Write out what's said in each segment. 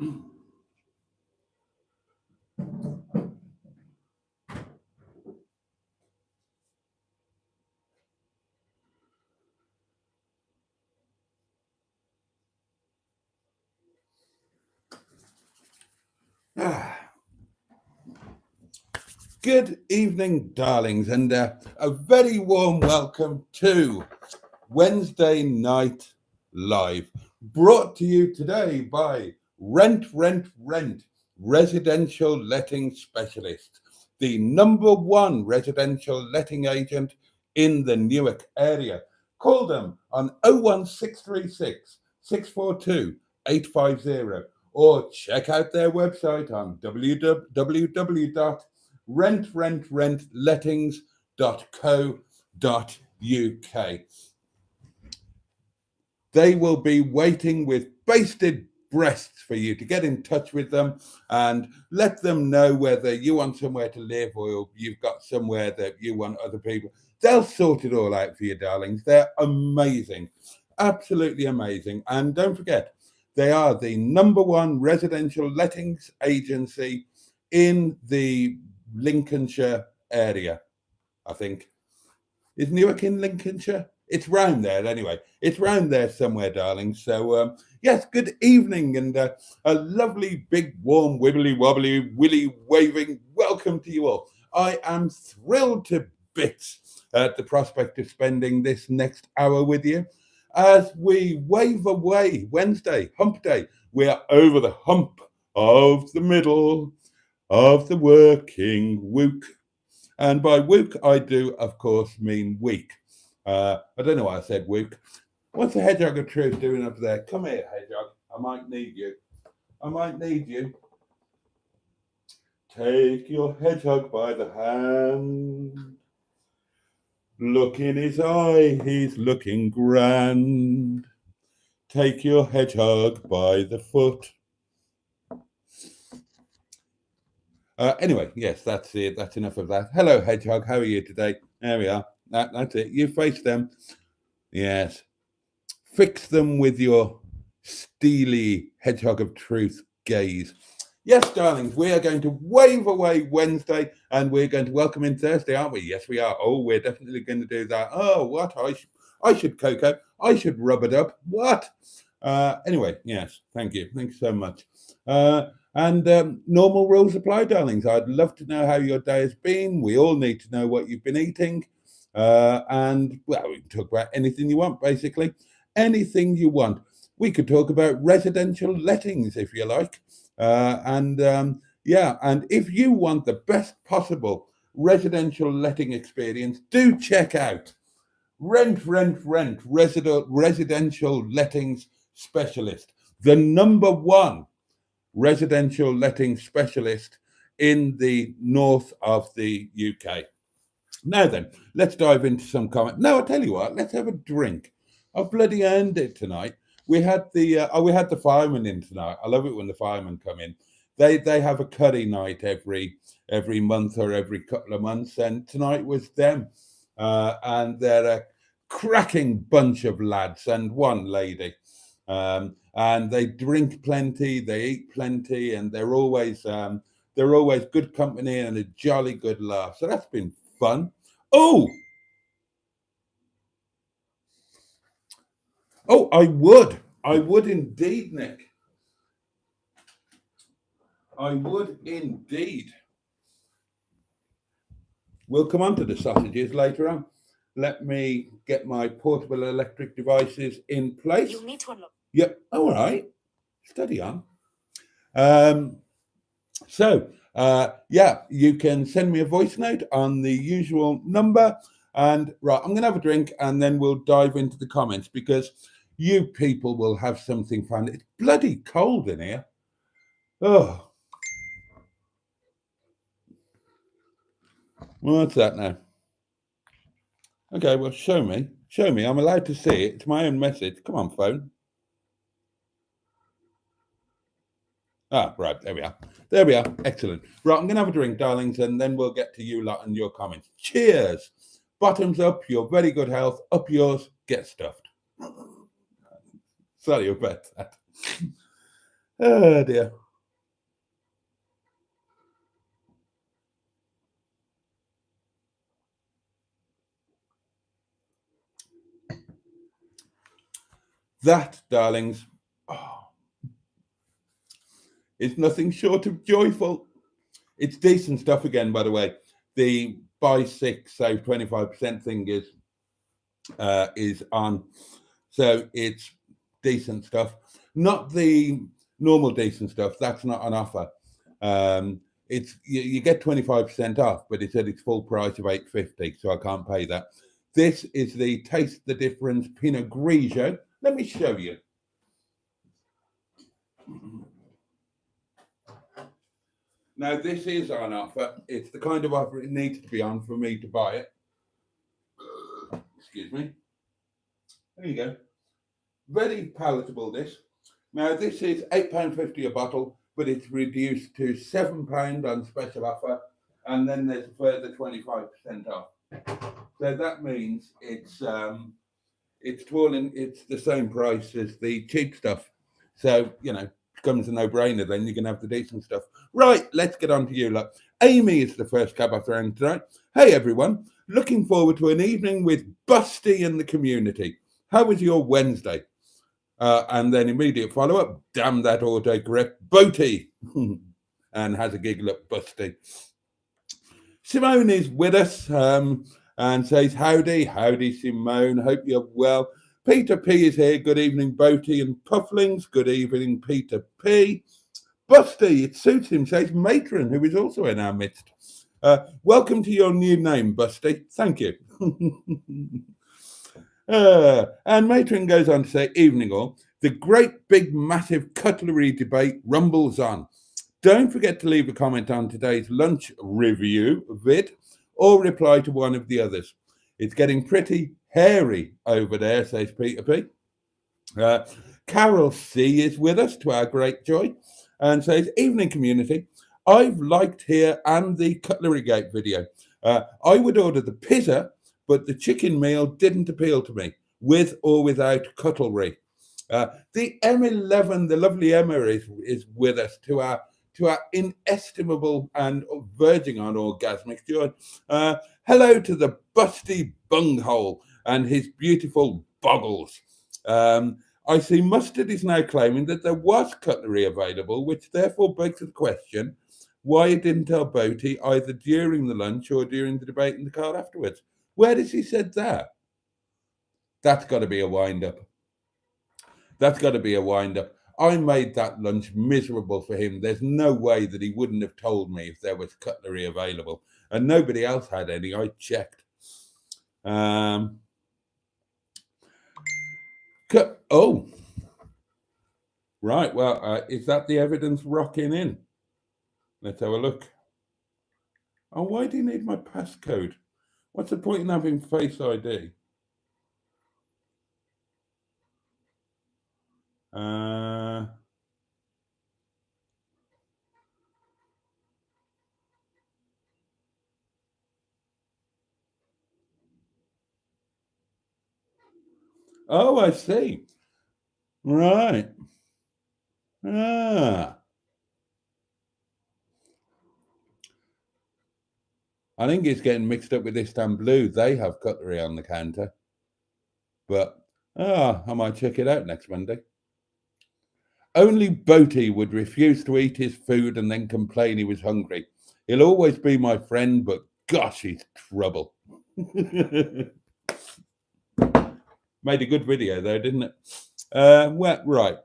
Good evening, darlings, and a very warm welcome to Wednesday Night Live, brought to you today by Rent Residential Letting Specialist, the #1 residential letting agent in the Newark area. Call them on 01636 642 850 or check out their website on www.rentrentlettings.co.uk. They will be waiting with basted breasts for you to get in touch with them and let them know whether you want somewhere to live or you've got somewhere that you want other people. They'll sort it all out for you, darlings. They're amazing, absolutely amazing. And don't forget, they are the #1 residential lettings agency in the Lincolnshire area, I think. Is Newark in Lincolnshire? It's round there anyway. It's round there somewhere, darling. So, yes, good evening and a lovely, big, warm, wibbly, wobbly, willy waving welcome to you all. I am thrilled to bits at the prospect of spending this next hour with you as we wave away Wednesday, hump day. We are over the hump of the middle of the working week. And by week, I do, of course, mean week. I don't know why I said week. What's the hedgehog of truth doing up there? Come here, hedgehog. I might need you. Take your hedgehog by the hand. Look in his eye, he's looking grand. Take your hedgehog by the foot. Anyway, yes, that's it. That's enough of that. Hello, hedgehog. How are you today? There we are. That's it. You face them. Yes. Fix them with your steely hedgehog of truth gaze. Yes, darlings, we are going to wave away Wednesday and we're going to welcome in Thursday, aren't we? Yes, we are. Oh, we're definitely going to do that. Oh, what? I should cocoa. I should rub it up. What? Anyway, yes. Thank you. Thanks so much. And normal rules apply, darlings. I'd love to know how your day has been. We all need to know what you've been eating. And, well, we can talk about anything you want, basically. Anything you want. We could talk about residential lettings, if you like. And if you want the best possible residential letting experience, do check out Rent Residential Lettings Specialist, the #1 residential letting specialist in the north of the UK. Now then, let's dive into some comment. No, I'll tell you what, let's have a drink. I've bloody earned it tonight. We had the firemen in tonight. I love it when the firemen come in. They have a curry night every month or every couple of months, and tonight was them. And they're a cracking bunch of lads and one lady. And they drink plenty, they eat plenty, and they're always good company and a jolly good laugh. So that's been fun. Oh, I would indeed, Nick. I would indeed. We'll come on to the sausages later on. Let me get my portable electric devices in place. You'll need to unlock. Yep. All right. Steady on. You can send me a voice note on the usual number. And right, I'm going to have a drink and then we'll dive into the comments because you people will have something fun. It's bloody cold in here. Oh. What's that now? Okay, well, show me. I'm allowed to see it. It's my own message. Come on, phone. Ah, right, there we are. Excellent. Right, I'm going to have a drink, darlings, and then we'll get to you lot and your comments. Cheers. Bottoms up, your very good health. Up yours, get stuffed. Sorry about that. Oh dear. That, darlings, is nothing short of joyful. It's decent stuff again, by the way. The buy 6, save 25% thing is on. So it's decent stuff. Not the normal decent stuff. That's not on offer. It's you get 25% off, but it's at its full price of $8.50, so I can't pay that. This is the Taste the Difference Pinot Grigio. Let me show you. Now, this is on offer. It's the kind of offer it needs to be on for me to buy it. Excuse me. There you go. Very palatable, this. Now, this is £8.50 a bottle, but it's reduced to £7 on special offer, and then there's a further 25% off. So that means it's the same price as the cheap stuff. So, becomes a no-brainer, then you can have the decent stuff. Right, let's get on to you lot. Amy is the first cab off the rank tonight. Hey everyone, looking forward to an evening with Boaty and the community. How was your Wednesday? And then immediate follow-up, damn that autocorrect, Boaty. And has a giggle at Boaty. Simone is with us and says, howdy Simone, hope you're well. Peter P is here. Good evening, Boaty and Pufflings. Good evening, Peter P. Boaty, it suits him, says Matron, who is also in our midst. Welcome to your new name, Boaty. Thank you. And Matron goes on to say, evening all. The great big massive cutlery debate rumbles on. Don't forget to leave a comment on today's lunch review vid or reply to one of the others. It's getting pretty hairy over there, says Peter P. Carol C is with us, to our great joy, and says, evening community, I've liked here and the Cutlery Gate video. I would order the pizza, but the chicken meal didn't appeal to me, with or without cutlery. The M11, the lovely Emma is with us, to our inestimable and verging on orgasmic joy. Hello to the Busty Bunghole and his beautiful boggles. I see Mustard is now claiming that there was cutlery available, which therefore begs the question, why he didn't tell Boaty either during the lunch or during the debate in the car afterwards. Where does he said that? That's got to be a wind-up. I made that lunch miserable for him. There's no way that he wouldn't have told me if there was cutlery available. And nobody else had any. I checked. Oh. Right. Well, is that the evidence rocking in? Let's have a look. Oh, why do you need my passcode? What's the point in having Face ID? Oh, I see. Right. I think it's getting mixed up with Istanbul. They have cutlery on the counter. But, I might check it out next Monday. Only Boaty would refuse to eat his food and then complain he was hungry. He'll always be my friend, but gosh, he's trouble. Made a good video, though, didn't it? Well, right.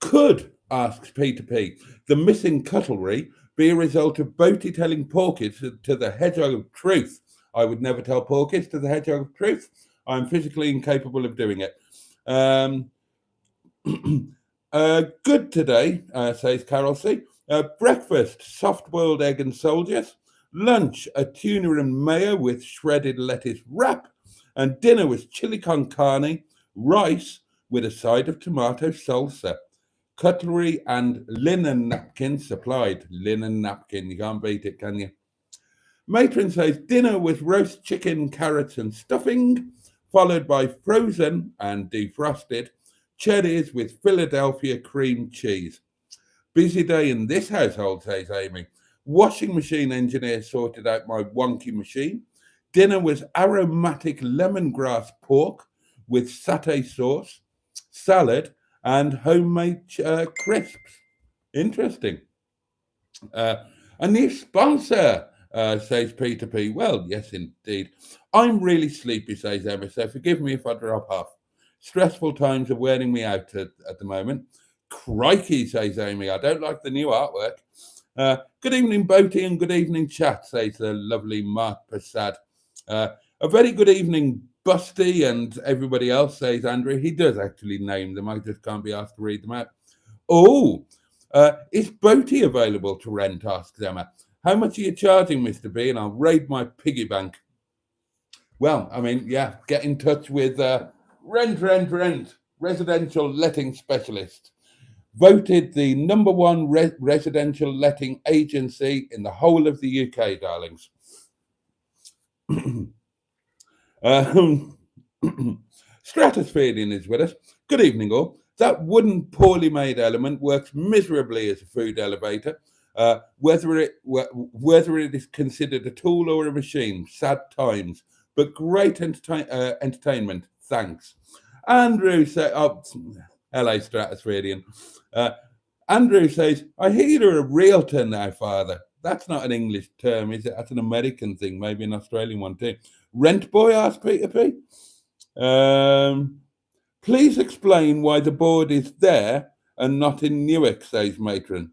Could, asks Peter P, the missing cutlery be a result of Boaty telling Porky to the Hedgehog of Truth? I would never tell Porky to the Hedgehog of Truth. I'm physically incapable of doing it. Good today, says Carol C. Breakfast, soft-boiled egg and soldiers. Lunch, a tuna and mayo with shredded lettuce wrap. And dinner was chili con carne, rice with a side of tomato salsa. Cutlery and linen napkins supplied. Linen napkin, you can't beat it, can you? Matron says dinner with roast chicken, carrots and stuffing, followed by frozen and defrosted cherries with Philadelphia cream cheese. Busy day in this household, says Amy. Washing machine engineer sorted out my wonky machine. Dinner was aromatic lemongrass pork with satay sauce, salad, and homemade crisps. Interesting. Uh, a new sponsor, says Peter P. Well, yes, indeed. I'm really sleepy, says Emma, so forgive me if I drop off. Stressful times are wearing me out at the moment. Crikey, says Amy. I don't like the new artwork. Good evening, Boaty, and good evening, chat, says the lovely Mark Prasad. A very good evening, Busty, and everybody else, says Andrew. He does actually name them. I just can't be asked to read them out. Oh, is Boaty available to rent? Asks Emma. How much are you charging, Mr. B? And I'll raid my piggy bank. Well, I mean, yeah, get in touch with Rent, residential letting specialist. Voted the number one residential letting agency in the whole of the UK, darlings. Stratospherean is with us. Good evening, all. That wooden, poorly made element works miserably as a food elevator. Whether it is considered a tool or a machine, sad times, but great entertainment. Thanks, Andrew. Hello, Stratospherean. Andrew says, I hear you're a realtor now, Father. That's not an English term, is it? That's an American thing, maybe an Australian one too. Rent boy, asked Peter P. Please explain why the board is there and not in Newark, says Matron.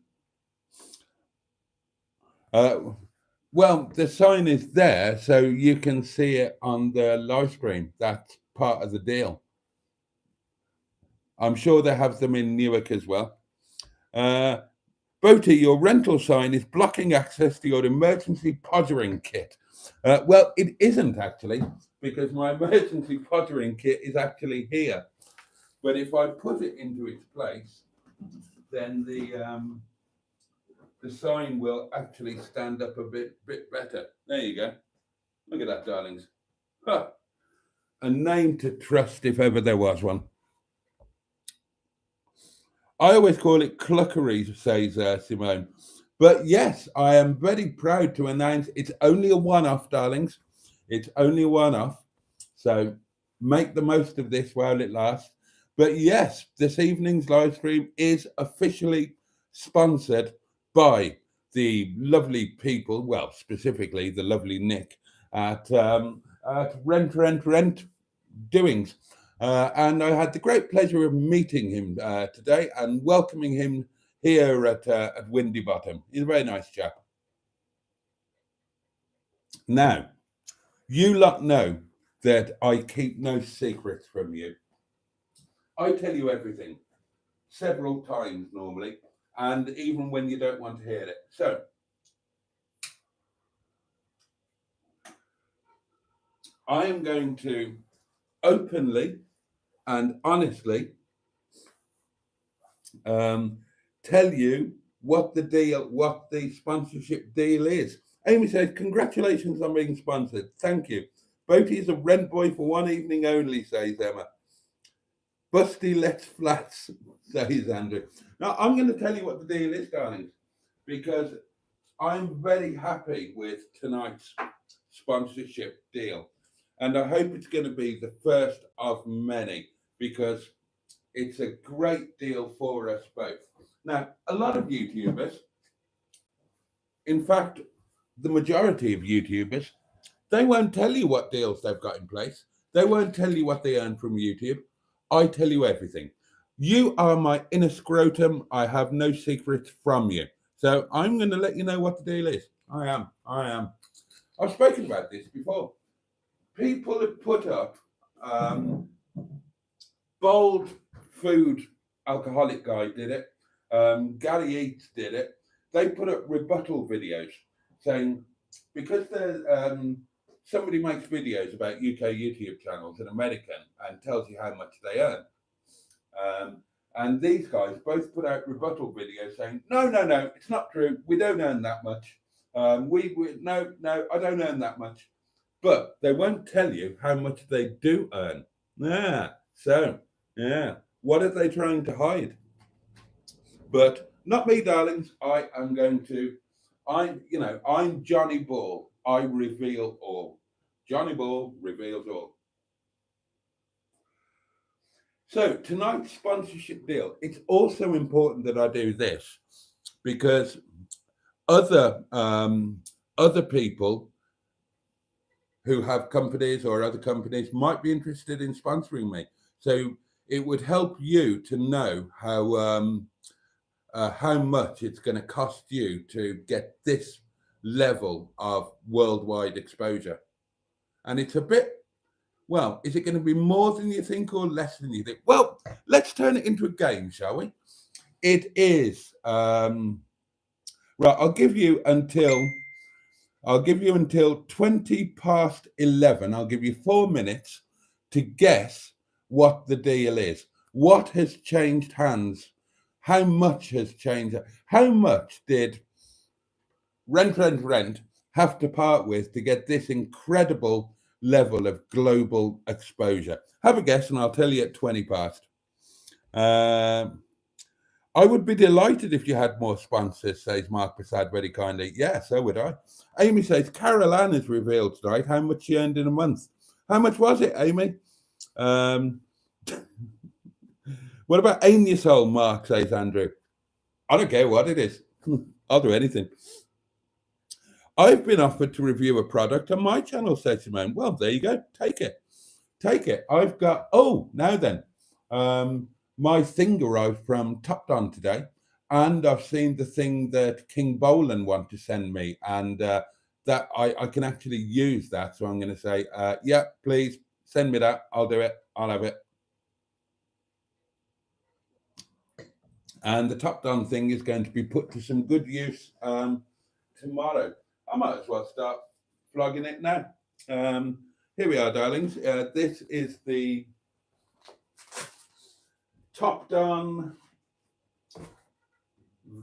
Well, the sign is there, so you can see it on the live stream. That's part of the deal. I'm sure they have them in Newark as well. Boaty, your rental sign is blocking access to your emergency pottering kit. Well, it isn't actually, because my emergency pottering kit is actually here. But if I put it into its place, then the sign will actually stand up a bit better. There you go. Look at that, darlings. Huh. A name to trust if ever there was one. I always call it cluckery, says Simone. But yes, I am very proud to announce it's only a one-off, darlings. It's only a one-off. So make the most of this while it lasts. But yes, this evening's live stream is officially sponsored by the lovely people, well, specifically the lovely Nick at Rent Doings. And I had the great pleasure of meeting him today and welcoming him here at Windy Bottom. He's a very nice chap. Now, you lot know that I keep no secrets from you. I tell you everything several times normally, and even when you don't want to hear it. So, I am going to openly and honestly tell you what the sponsorship deal is. Amy says, congratulations on being sponsored. Thank you. Boaty is a rent boy for one evening only, says Emma. Busty lets flats, says Andrew. Now, I'm going to tell you what the deal is, darlings, because I'm very happy with tonight's sponsorship deal. And I hope it's going to be the first of many, because it's a great deal for us both. Now, a lot of YouTubers, in fact, the majority of YouTubers, they won't tell you what deals they've got in place. They won't tell you what they earn from YouTube. I tell you everything. You are my inner scrotum. I have no secrets from you. So I'm going to let you know what the deal is. I am. I've spoken about this before. People have put up Bold Food Alcoholic Guy did it. Gary Eats did it. They put up rebuttal videos saying, because somebody makes videos about UK YouTube channels in American and tells you how much they earn. And these guys both put out rebuttal videos saying, no, it's not true. We don't earn that much. No, I don't earn that much. But they won't tell you how much they do earn. What are they trying to hide? But not me, darlings. I'm Johnny Ball. I reveal all. Johnny Ball reveals all. So tonight's sponsorship deal, it's also important that I do this because other people who have companies or other companies might be interested in sponsoring me. So it would help you to know how much it's going to cost you to get this level of worldwide exposure. And it's a bit, well, is it going to be more than you think or less than you think? Well, let's turn it into a game, shall we? It is. Right, I'll give you until 20 past 11. I'll give you 4 minutes to guess what the deal is. What has changed hands? How much has changed? How much did Rent have to part with to get this incredible level of global exposure? Have a guess and I'll tell you at 20 past. I would be delighted if you had more sponsors, says Mark Prasad very kindly. Yeah, so would I. Amy says, Carol Ann has revealed tonight how much she earned in a month. How much was it, Amy? What about Ainsole, Mark, says Andrew. I don't care what it is. I'll do anything. I've been offered to review a product on my channel, says Simone. Well, there you go. Take it. I've got, now then. My thing arrived from Top Don today, and I've seen the thing that King Bolan want to send me, and that I can actually use that. So I'm going to say, yeah, please send me that. I'll do it. I'll have it. And the Top Don thing is going to be put to some good use tomorrow. I might as well start flogging it now. Here we are, darlings. This is the Top Don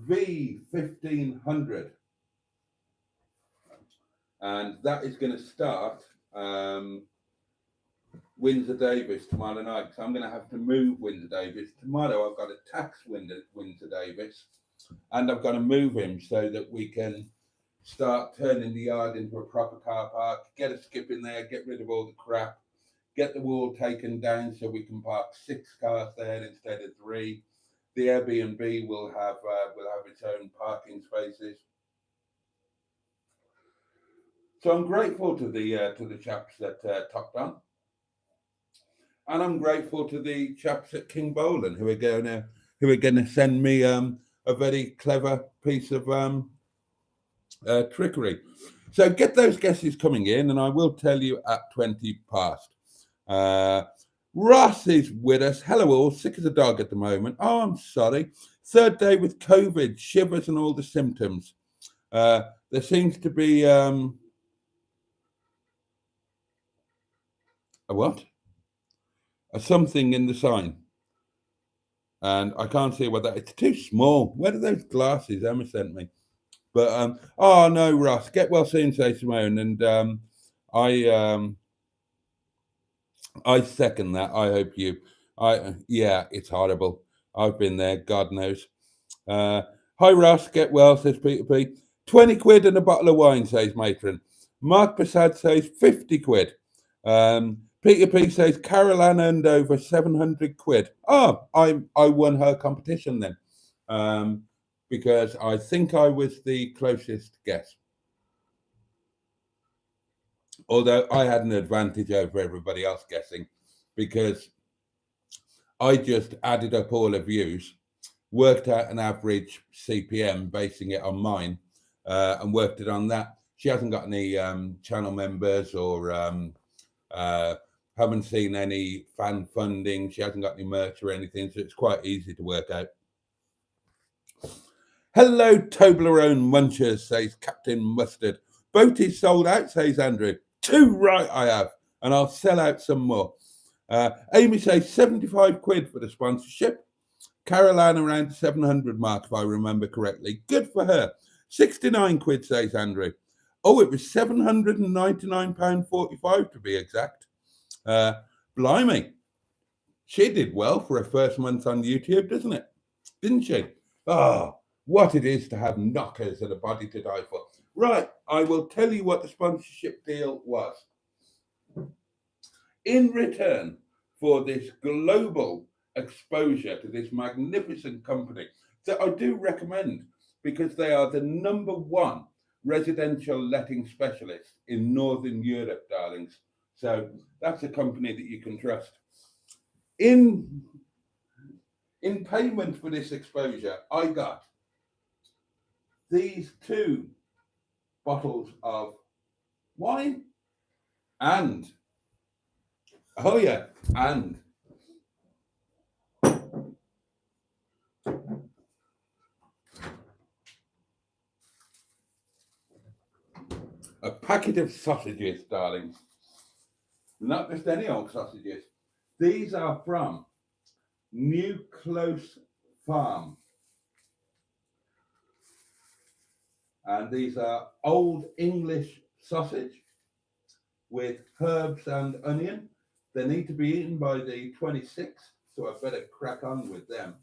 V1500. And that is going to start Windsor Davis tomorrow night. So I'm going to have to move Windsor Davis. Tomorrow I've got to tax Windsor Davis, and I've got to move him so that we can start turning the yard into a proper car park, get a skip in there, get rid of all the crap, get the wall taken down so we can park 6 cars there instead of 3. The Airbnb will have its own parking spaces. So I'm grateful to the chaps at Top Don, and I'm grateful to the chaps at King Bolan who are going to send me a very clever piece of trickery. So get those guesses coming in, and I will tell you at 20 past. Ross is with us. Hello all, sick as a dog at the moment. Oh, I'm sorry. 3rd day with COVID, shivers and all the symptoms. There seems to be a what? A something in the sign. And I can't see what that, it's too small. Where are those glasses Emma sent me? But oh no, Ross, get well soon, says Simone. And I second that. I hope you. Yeah, it's horrible. I've been there. God knows. Hi, Ross. Get well, says Peter P. 20 quid and a bottle of wine, says Matron. Mark Prasad says 50 quid. Peter P says Carol Ann earned over 700 quid. Oh, I won her competition then, because I think I was the closest guess. Although I had an advantage over everybody else guessing, because I just added up all the views, worked out an average CPM, basing it on mine, and worked it on that. She hasn't got any channel members or haven't seen any fan funding. She hasn't got any merch or anything, so it's quite easy to work out. Hello, Toblerone Munchers, says Captain Mustard. Boaty sold out, says Andrew. 2 right I have, and I'll sell out some more. Amy says 75 quid for the sponsorship. Caroline around the 700 mark, if I remember correctly. Good for her. 69 quid, says Andrew. Oh, it was £799.45 to be exact. Blimey. She did well for her first month on YouTube, doesn't it? Didn't she? Ah, what it is to have knockers and a body to die for. Right, I will tell you what the sponsorship deal was. In return for this global exposure to this magnificent company that I do recommend because they are the #1 residential letting specialist in Northern Europe, darlings. So that's a company that you can trust. In payment for this exposure, I got these 2 bottles of wine and, oh yeah, and a packet of sausages, darlings. Not just any old sausages. These are from New Close Farm. And these are Old English sausage with herbs and onion. They need to be eaten by the 26th, so I better crack on with them.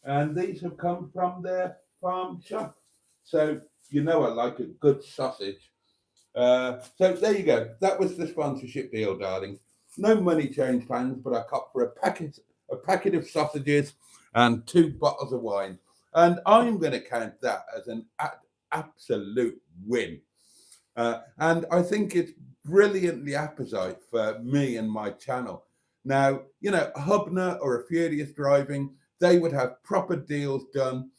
And these have come from their farm shop. So you know I like a good sausage. So there you go. That was the sponsorship deal, darling. No money change plans, but I copped for a packet of sausages and 2 bottles of wine. And I'm going to count that as an absolute win. And I think it's brilliantly apposite for me and my channel. Now, you know, Hubner or a Furious Driving, they would have proper deals done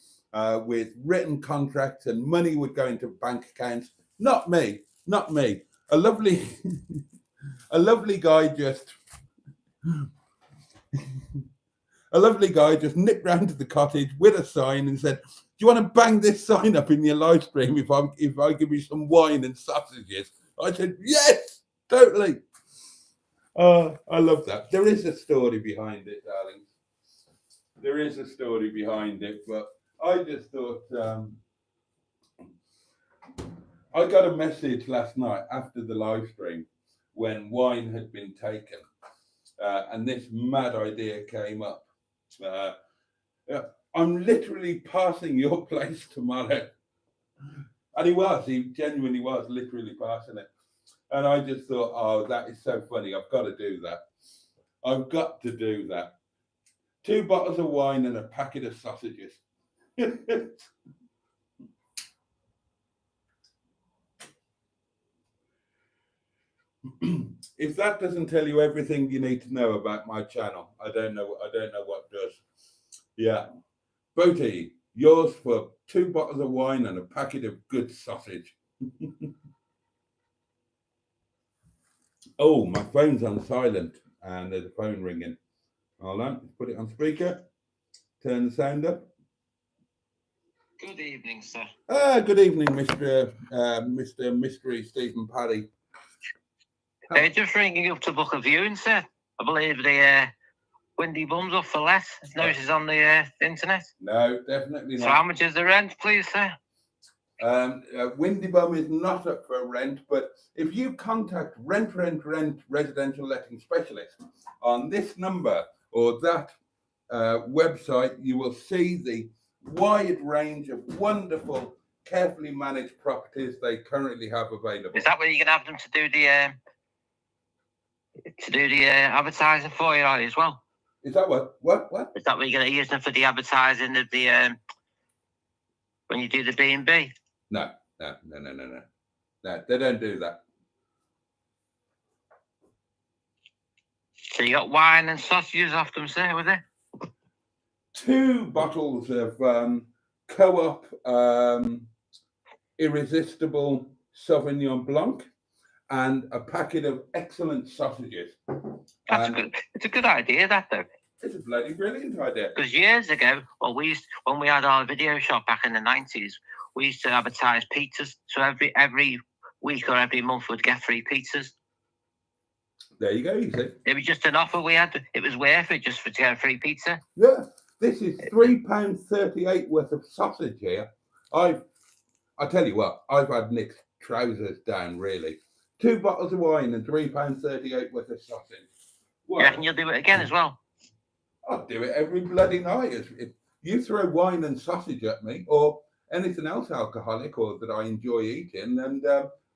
with written contracts and money would go into bank accounts. Not me. Not me. A lovely, a lovely guy just nipped round to the cottage with a sign and said, "Do you want to bang this sign up in your live stream if I give you some wine and sausages?" I said, "Yes, totally." I love that. There is a story behind it, darling. There is a story behind it, but I just thought. I got a message last night after the live stream when wine had been taken, and this mad idea came up. I'm literally passing your place tomorrow. And he genuinely was literally passing it. And I just thought, oh, that is so funny. I've got to do that. I've got to do that. 2 bottles of wine and a packet of sausages. If that doesn't tell you everything you need to know about my channel, I don't know what does. Yeah. Boaty, yours for 2 bottles of wine and a packet of good sausage. Oh, my phone's on silent and there's a phone ringing. Hold on, put it on speaker. Turn the sound up. Good evening, sir. Good evening, Mr. Mystery Stephen Paddy. Just ringing up to book a viewing, sir. I believe the Windy Bum's up for less. Notices on the internet. No, definitely not. So how much is the rent, please, sir? Windy Bum is not up for rent, but if you contact Rent Residential Letting Specialist on this number or that website, you will see the wide range of wonderful, carefully managed properties they currently have available. Is that where you can have them to do the advertising for you as well? Is that what? Is that where you're going to use them for the advertising of the when you do the B&B? No, they don't do that. So you got wine and sausages off them, sir, with it? 2 bottles of Co-op Irresistible Sauvignon Blanc and a packet of excellent sausages. It's a good idea, that, though. It's a bloody brilliant idea. Because years ago, when we had our video shop back in the 90s, we used to advertise pizzas. So every week or every month we'd get 3 pizzas. There you go, you see. It was just an offer we had. It was worth it just to get a free pizza. Yeah. This is £3.38 worth of sausage here. I tell you what, I've had Nick's trousers down, really. 2 bottles of wine and £3.38 worth of sausage. You reckon you'll do it again as well? I'll do it every bloody night. If you throw wine and sausage at me, or anything else alcoholic or that I enjoy eating, and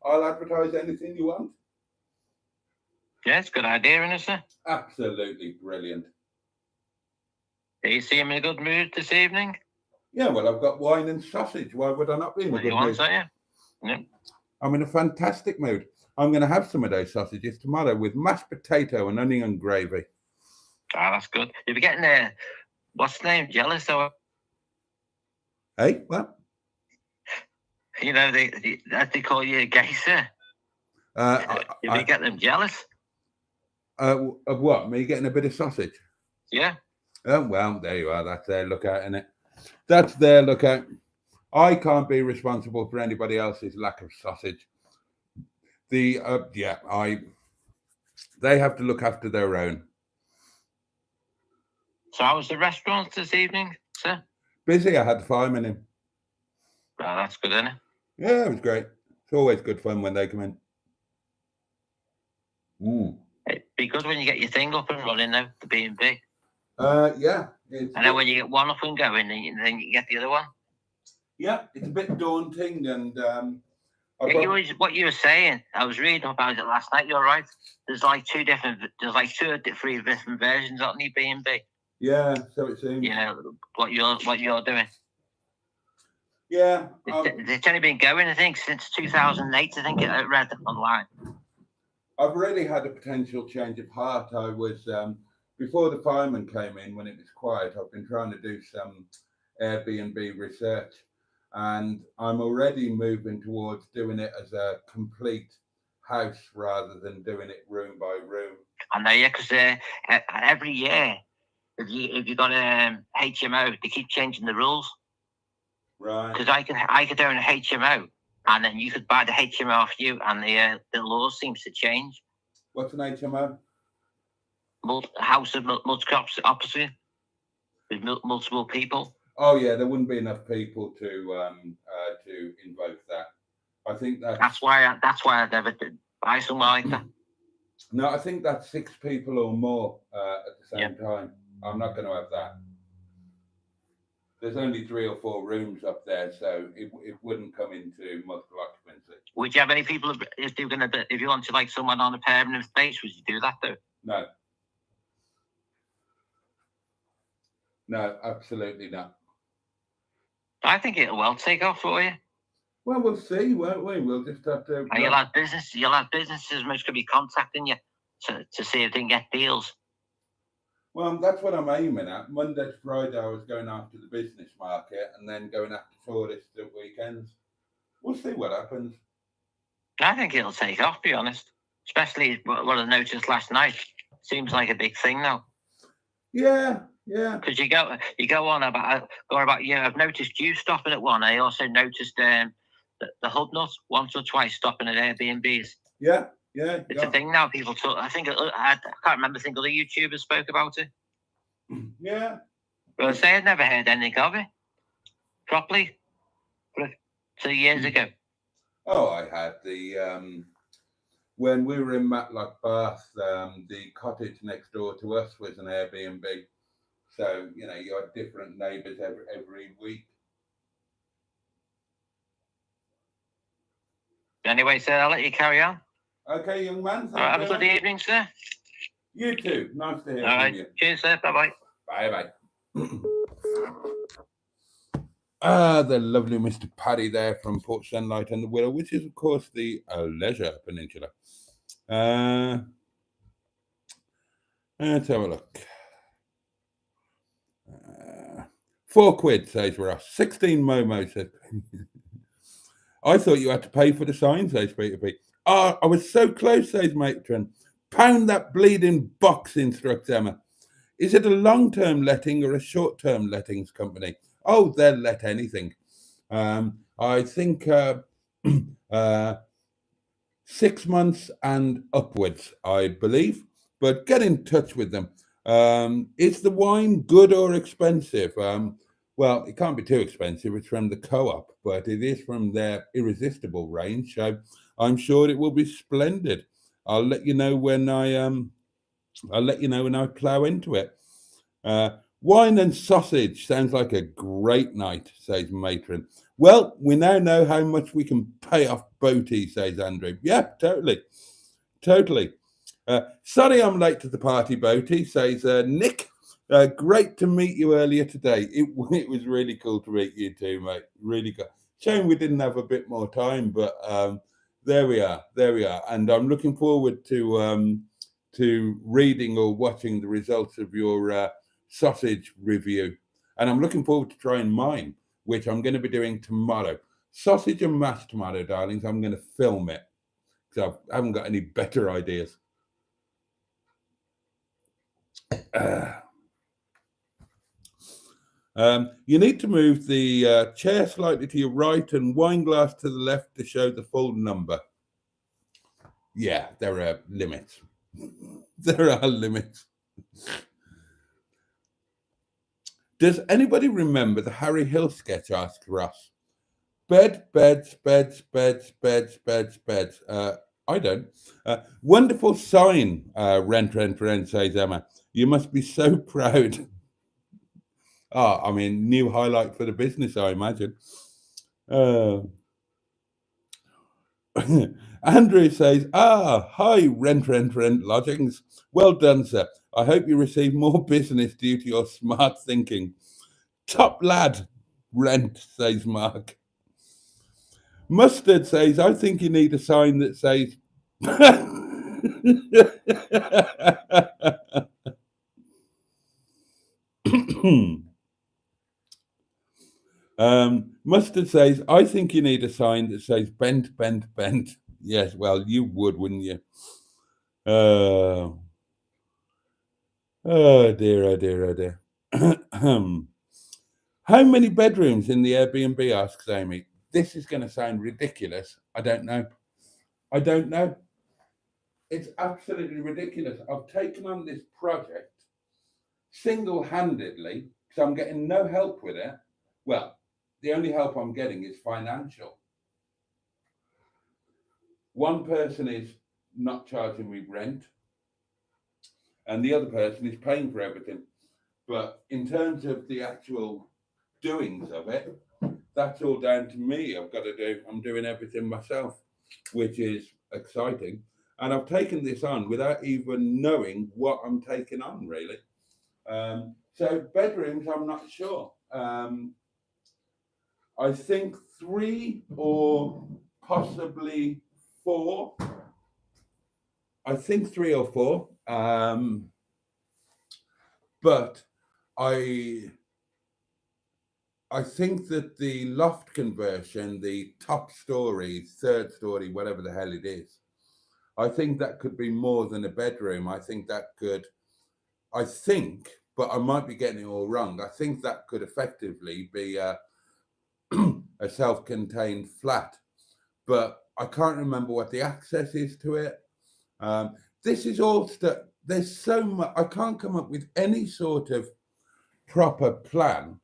I'll advertise anything you want. Yeah, it's a good idea, isn't it, sir? Absolutely brilliant. Do you seem in a good mood this evening? Yeah, well, I've got wine and sausage. Why would I not be in a good mood? Are you? Yeah. I'm in a fantastic mood. I'm going to have some of those sausages tomorrow with mashed potato and onion gravy. Ah, that's good. You'll be getting what's the name? Jealous, though? Hey, what? You know, they call you a gay, sir. You'll be getting them jealous. Of what? Me getting a bit of sausage? Yeah. Oh, well, there you are. That's their lookout, isn't it? That's their lookout. I can't be responsible for anybody else's lack of sausage. They have to look after their own. So how was the restaurant this evening, sir? Busy. I had the fireman in. Oh, that's good, isn't it? Yeah, it was great. It's always good fun when they come in. It'd be good when you get your thing up and running, though, the B&B. Yeah. And then when you get one up and going, then you get the other one. Yeah, it's a bit daunting, and what you were saying, I was reading about it last night. You're right. There's like two or three different versions on the B&B. Yeah, so it seems. You know what you're doing. Yeah, it's only been going, I think, since 2008. I think I read online. I've really had a potential change of heart. I was before the fireman came in, when it was quiet. I've been trying to do some Airbnb research, and I'm already moving towards doing it as a complete house rather than doing it room by room. I know, yeah, because every year, if you got a HMO, they keep changing the rules. Right. Because I could own a HMO, and then you could buy the HMO off you, and the law seems to change. What's an HMO? House of multiple opposite with multiple people. Oh yeah, there wouldn't be enough people to invoke that. I think that's why I never did buy somewhere like that. No, I think that's 6 people or more at the same time. I'm not going to have that. There's only 3 or 4 rooms up there, so it wouldn't come into multiple occupancy. Would you have any people if you want to like someone on a permanent base? Would you do that though? No. No, absolutely not. I think it'll well take off for you. Well, we'll see, won't we? We'll just have to. And you'll have businesses which could be contacting you to see if they can get deals. Well, that's what I'm aiming at. Monday to Friday, I was going after the business market, and then going after tourists at weekends. We'll see what happens. I think it'll take off, to be honest. Especially what I noticed last night. Seems like a big thing now. Yeah, yeah. Because you go on about I've noticed you stopping at one. I also noticed the Hub Nut once or twice stopping at Airbnbs. Yeah, yeah. It's a thing now. People talk. I think I can't remember. I think other YouTubers spoke about it. Yeah. But I say I'd never heard anything of it properly 2 years ago. Oh, I had the when we were in Matlock, Bath, the cottage next door to us was an Airbnb. So, you had different neighbours every week. Anyway, sir, I'll let you carry on. Okay, young man. All right, have a good evening, sir. You too. Nice to hear from you. Cheers, sir. Bye-bye. Bye-bye. The lovely Mr. Paddy there from Port Sunlight and the Willow, which is, of course, the Leisure Peninsula. Let's have a look. 4 quid, says Ross. 16 Momo, says. I thought you had to pay for the sign, says Peter P. Oh, I was so close, says Matron. Pound that bleeding box, instructs Emma. Is it a long-term letting or a short-term lettings company? Oh, they'll let anything. I think 6 months and upwards, I believe. But get in touch with them. Is the wine good or expensive? Well, it can't be too expensive. It's from the Co-op, but it is from their Irresistible range. So I'm sure it will be splendid. I'll let you know when I plow into it. Wine and sausage sounds like a great night, says Matron. Well, we now know how much we can pay off Boaty, says Andrew. Yeah, totally. Sorry I'm late to the party, Boaty, says Nick. Great to meet you earlier today. It was really cool to meet you too, mate. Really good. Shame we didn't have a bit more time, but there we are. And I'm looking forward to reading or watching the results of your sausage review. And I'm looking forward to trying mine, which I'm going to be doing tomorrow. Sausage and mashed tomato, darlings. I'm going to film it because I haven't got any better ideas. You need to move the chair slightly to your right and wine glass to the left to show the full number. Yeah, there are limits. There are limits. Does anybody remember the Harry Hill sketch? Asked Ross. Beds. I don't. Wonderful sign, rent, says Emma. You must be so proud. I mean, new highlight for the business, I imagine. Andrew says, hi, rent lodgings. Well done, sir. I hope you receive more business due to your smart thinking. Top lad, Rent, says Mark. Mustard says, I think you need a sign that says... Mustard says, I think you need a sign that says bent. Yes, well, you would, wouldn't you? Oh dear. How many bedrooms in the Airbnb, asks Amy. This is going to sound ridiculous. I don't know. It's absolutely ridiculous. I've taken on this project single-handedly because I'm getting no help with it. Well, the only help I'm getting is financial. One person is not charging me rent, and the other person is paying for everything. But in terms of the actual doings of it, that's all down to me. I'm doing everything myself, which is exciting. And I've taken this on without even knowing what I'm taking on, really. So bedrooms, I'm not sure. I think 3 or possibly 4. I think 3 or 4. But I think that the loft conversion, the top story, 3rd story, whatever the hell it is, I think that could be more than a bedroom. I think, but I might be getting it all wrong. I think that could effectively be a self-contained flat, but I can't remember what the access is to it. This is all stuff. There's so much. I can't come up with any sort of proper plan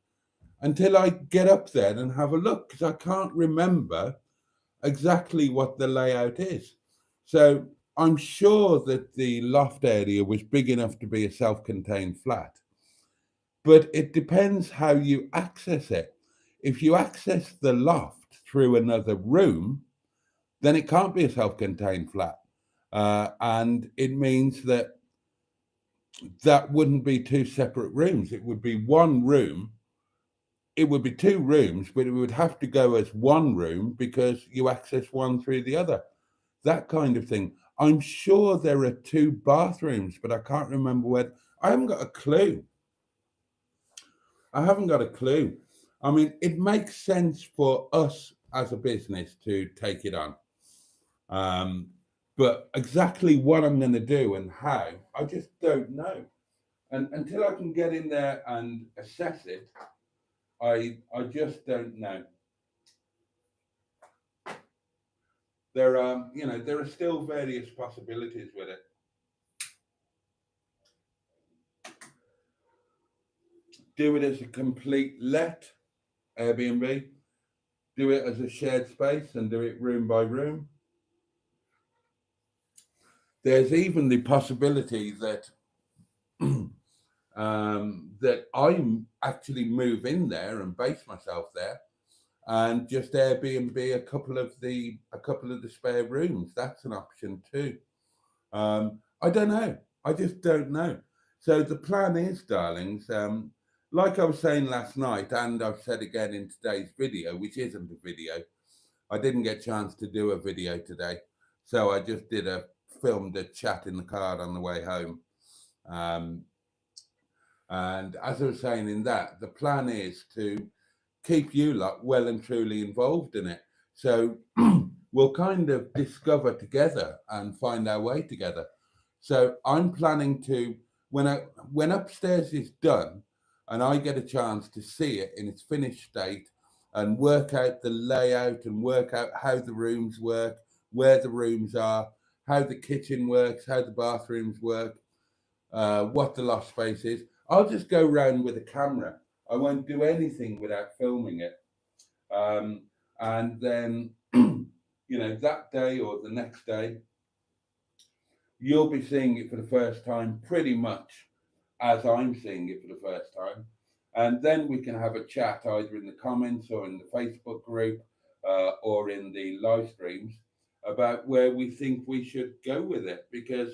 until I get up there and have a look, because I can't remember exactly what the layout is. So I'm sure that the loft area was big enough to be a self-contained flat, but it depends how you access it. If you access the loft through another room, then it can't be a self-contained flat. And it means that wouldn't be 2 separate rooms. It would be one room. It would be 2 rooms, but it would have to go as one room because you access one through the other. That kind of thing. I'm sure there are 2 bathrooms, but I can't remember where. I haven't got a clue. I mean, it makes sense for us as a business to take it on. But exactly what I'm going to do and how, I just don't know. And until I can get in there and assess it, I just don't know. There are still various possibilities with it. Do it as a complete let Airbnb. Do it as a shared space and do it room by room. There's even the possibility that that I actually move in there and base myself there, and just Airbnb a couple of the spare rooms. That's an option too. I don't know. I just don't know. So the plan is, darlings, like I was saying last night, and I've said again in today's video, which isn't a video. I didn't get a chance to do a video today, so I just filmed a chat in the car on the way home. And as I was saying in that, the plan is to keep you lot well and truly involved in it. So we'll kind of discover together and find our way together. So I'm planning to, when upstairs is done and I get a chance to see it in its finished state and work out the layout and work out how the rooms work, where the rooms are, how the kitchen works, how the bathrooms work, what the loft space is, I'll just go round with a camera. I won't do anything without filming it. And then, that day or the next day, you'll be seeing it for the first time pretty much as I'm seeing it for the first time. And then we can have a chat either in the comments or in the Facebook group or in the live streams about where we think we should go with it, because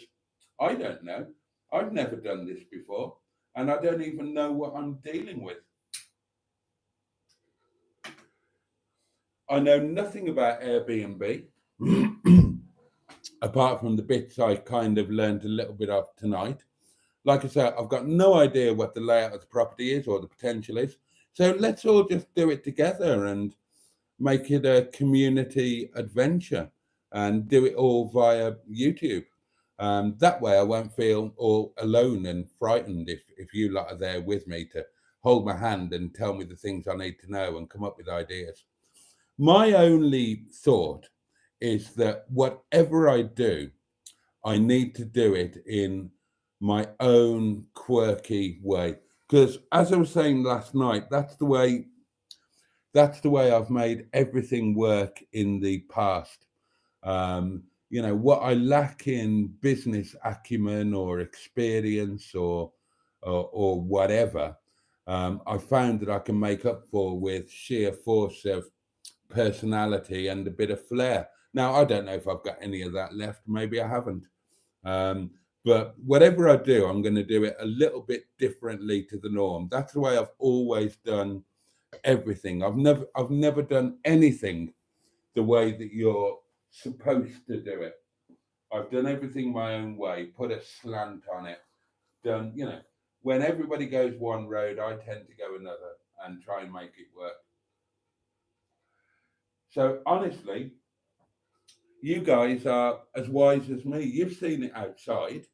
I don't know. I've never done this before, and I don't even know what I'm dealing with. I know nothing about Airbnb, apart from the bits I kind of learned a little bit of tonight. Like I said, I've got no idea what the layout of the property is or the potential is. So let's all just do it together and make it a community adventure and do it all via YouTube. That way I won't feel all alone and frightened if you lot are there with me to hold my hand and tell me the things I need to know and come up with ideas. My only thought is that whatever I do, I need to do it in my own quirky way. Because as I was saying last night, that's the way I've made everything work in the past. What I lack in business acumen or experience or whatever, I found that I can make up for with sheer force of personality and a bit of flair. Now, I don't know if I've got any of that left. Maybe I haven't. But whatever I do, I'm going to do it a little bit differently to the norm. That's the way I've always done everything. I've never done anything the way that you're supposed to do it. I've done everything my own way, put a slant on it, done, when everybody goes one road, I tend to go another and try and make it work. So honestly, you guys are as wise as me. You've seen it outside.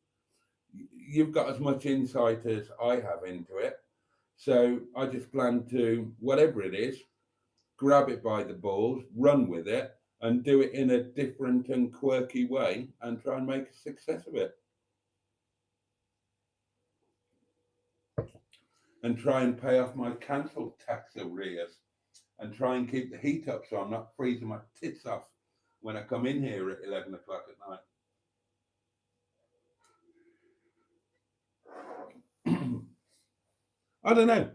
You've got as much insight as I have into it. So I just plan to, whatever it is, grab it by the balls, run with it, and do it in a different and quirky way and try and make a success of it. And try and pay off my council tax arrears and try and keep the heat up so I'm not freezing my tits off when I come in here at 11 o'clock at night. I don't know.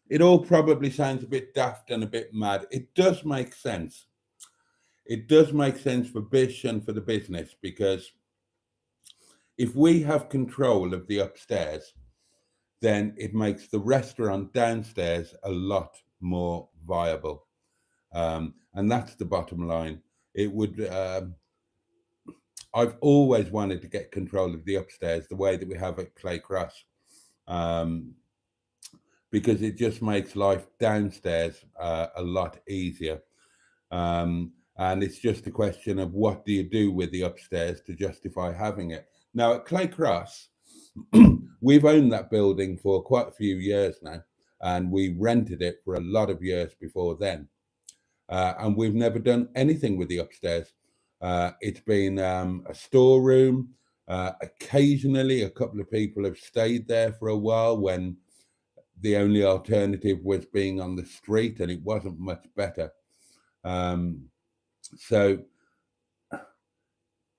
It all probably sounds a bit daft and a bit mad. It does make sense. It does make sense for Bish and for the business, because if we have control of the upstairs, then it makes the restaurant downstairs a lot more viable. And that's the bottom line. It would. I've always wanted to get control of the upstairs the way that we have at Clay Cross, because it just makes life downstairs a lot easier. And it's just a question of what do you do with the upstairs to justify having it. Now at Clay Cross, we've owned that building for quite a few years now, and we rented it for a lot of years before then. And we've never done anything with the upstairs. It's been a storeroom. Occasionally, a couple of people have stayed there for a while when the only alternative was being on the street, and it wasn't much better. So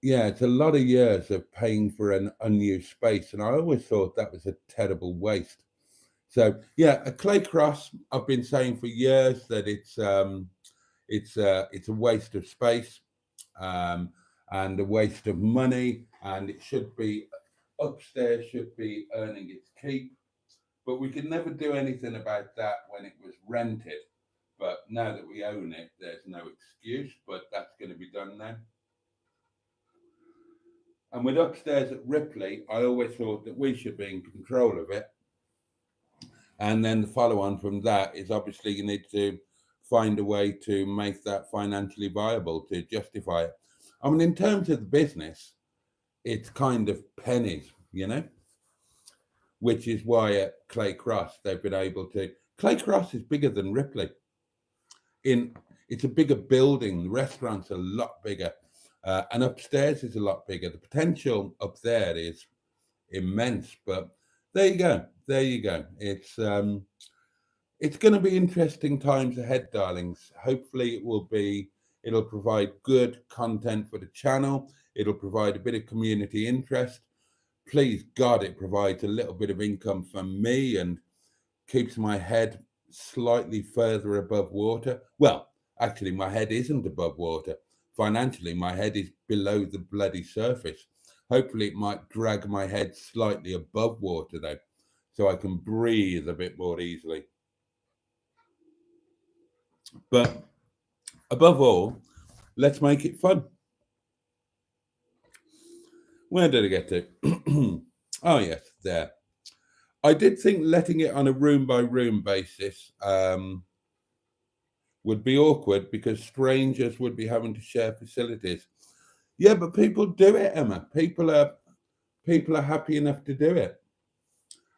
yeah, it's a lot of years of paying for an unused space, and I always thought that was a terrible waste. So yeah, a clay cross. I've been saying for years that it's a waste of space, um, and a waste of money, and it should be upstairs, should be earning its keep. But we could never do anything about that when it was rented. But now that we own it, there's no excuse. But that's going to be done now. And with upstairs at Ripley, I always thought that we should be in control of it. And then the follow on from that is obviously you need to find a way to make that financially viable to justify it. I mean, in terms of the business, it's kind of pennies, you know, which is why at Clay Cross they've been able to. Clay Cross is bigger than Ripley. It's a bigger building. The restaurant's a lot bigger, and upstairs is a lot bigger. The potential up there is immense. But there you go. There you go. It's going to be interesting times ahead, darlings. Hopefully, it'll provide good content for the channel. It'll provide a bit of community interest. Please God, it provides a little bit of income for me and keeps my head slightly further above water. Well, actually, my head isn't above water. Financially, my head is below the bloody surface. Hopefully, it might drag my head slightly above water, though, so I can breathe a bit more easily. But above all, let's make it fun. Where did I get to? Oh, yes, there. I did think letting it on a room by room basis would be awkward because strangers would be having to share facilities. Yeah, but people do it, Emma. People are happy enough to do it.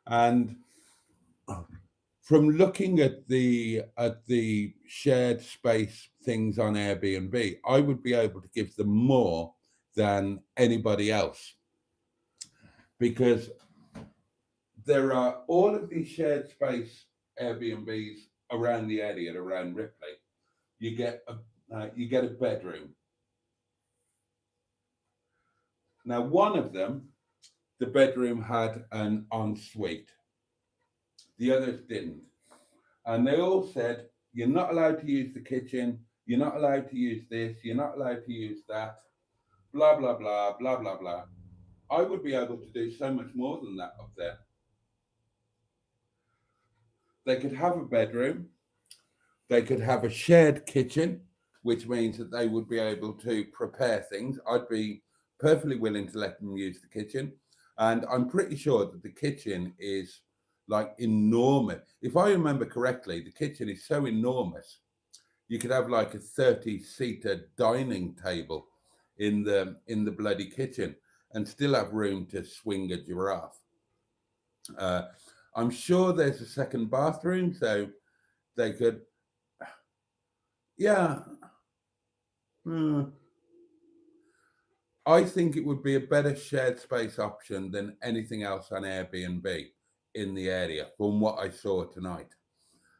And from looking at the shared space things on Airbnb, I would be able to give them more than anybody else, because there are all of these shared space Airbnbs around the area, around Ripley. You get a bedroom. Now, one of them, the bedroom had an ensuite. The others didn't. And they all said, you're not allowed to use the kitchen, you're not allowed to use this, you're not allowed to use that, blah, blah, blah, blah, blah, blah. I would be able to do so much more than that up there. They could have a bedroom, they could have a shared kitchen, which means that they would be able to prepare things. I'd be perfectly willing to let them use the kitchen. And I'm pretty sure that the kitchen is like enormous. If I remember correctly, the kitchen is so enormous, you could have like a 30-seater dining table in the bloody kitchen and still have room to swing a giraffe. I'm sure there's a second bathroom, so they could, yeah. I think it would be a better shared space option than anything else on Airbnb in the area from what I saw tonight.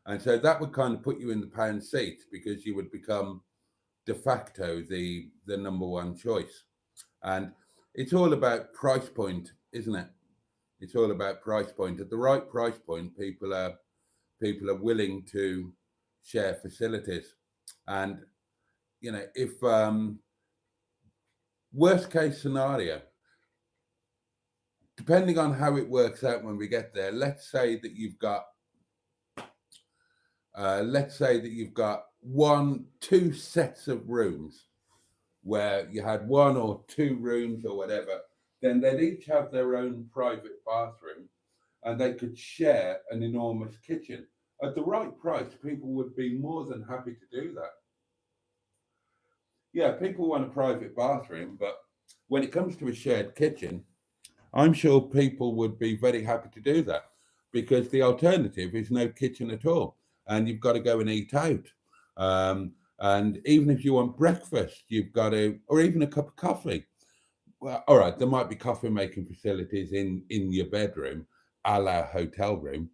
And so that would kind of put you in the pound seat because you would become de facto the number one choice. And it's all about price point, isn't it? It's all about price point. At the right price point, people are willing to share facilities. And you know, if worst case scenario, depending on how it works out when we get there, let's say that you've got two sets of rooms where you had one or two rooms or whatever, then they'd each have their own private bathroom and they could share an enormous kitchen. At the right price, people would be more than happy to do that. Yeah, people want a private bathroom, but when it comes to a shared kitchen, I'm sure people would be very happy to do that because the alternative is no kitchen at all. And you've got to go and eat out. And even if you want breakfast, you've got to, or even a cup of coffee. Well, all right, there might be coffee making facilities in your bedroom, a la hotel room.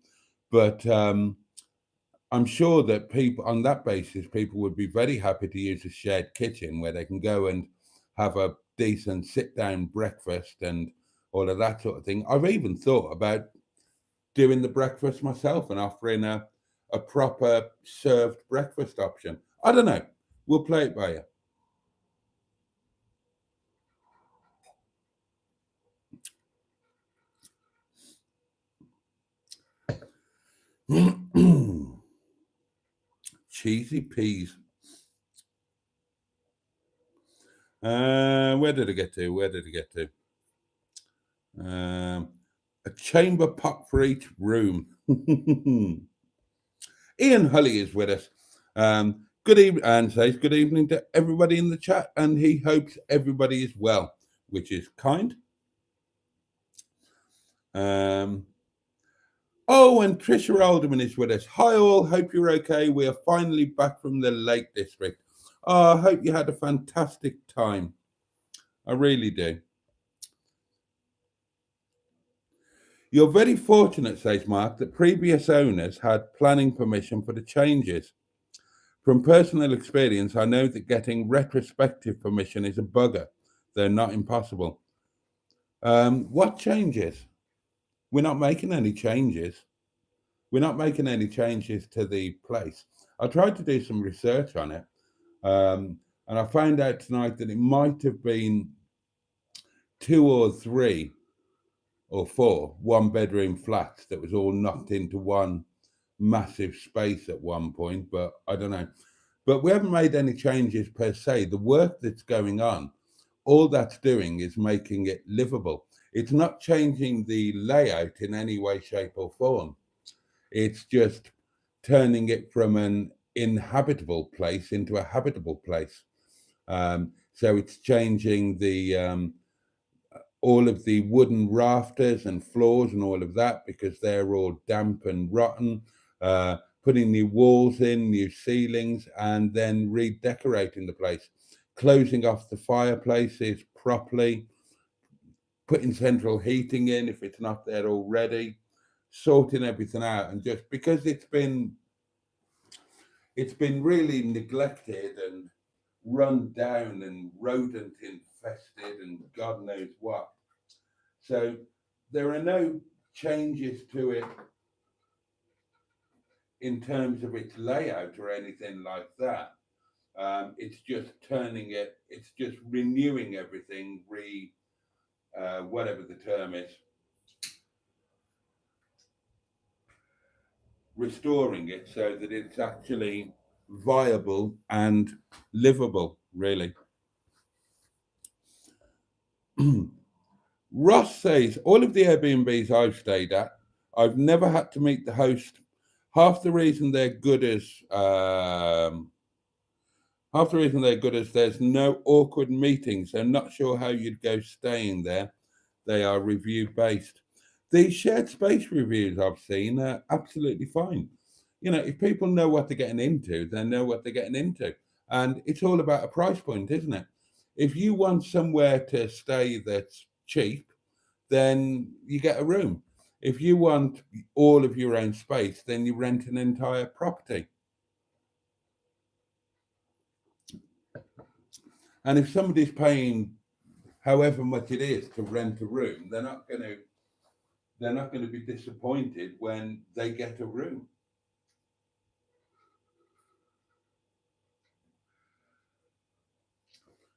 But I'm sure that people on that basis, people would be very happy to use a shared kitchen where they can go and have a decent sit-down breakfast and all of that sort of thing. I've even thought about doing the breakfast myself and offering a proper served breakfast option. I don't know. We'll play it by ear. Cheesy peas. Where did I get to? A chamber pot for each room. Ian Hully is with us. Good evening, and says good evening to everybody in the chat, and he hopes everybody is well, which is kind. Oh, and Trisha Alderman is with us. Hi all, hope you're okay. We are finally back from the Lake District. Oh, I hope you had a fantastic time. I really do. You're very fortunate, says Mark, that previous owners had planning permission for the changes. From personal experience, I know that getting retrospective permission is a bugger, though not impossible. What changes? We're not making any changes. We're not making any changes to the place. I tried to do some research on it, and I found out tonight that it might have been 2 or 3 or 4 one-bedroom flats that was all knocked into one massive space at one point, but I don't know. But we haven't made any changes per se. The work that's going on, all that's doing is making it livable. It's not changing the layout in any way, shape, or form. It's just turning it from an inhabitable place into a habitable place. So it's changing the all of the wooden rafters and floors and all of that because they're all damp and rotten. Putting new walls in, new ceilings, and then redecorating the place, closing off the fireplaces properly, putting central heating in if it's not there already, sorting everything out. And just because it's been really neglected and run down and rodent infested and God knows what. So there are no changes to it in terms of its layout or anything like that. It's just turning it, it's just renewing everything, whatever the term is, restoring it so that it's actually viable and livable, really. Ross says, all of the Airbnbs I've stayed at, I've never had to meet the host. Half the reason they're good as there's no awkward meetings. I'm not sure how you'd go staying there. They are review based. The shared space reviews I've seen are absolutely fine. You know, if people know what they're getting into, they know what they're getting into. And it's all about a price point, isn't it? If you want somewhere to stay that's cheap, then you get a room. If you want all of your own space, then you rent an entire property. And if somebody's paying however much it is to rent a room, they're not going to be disappointed when they get a room.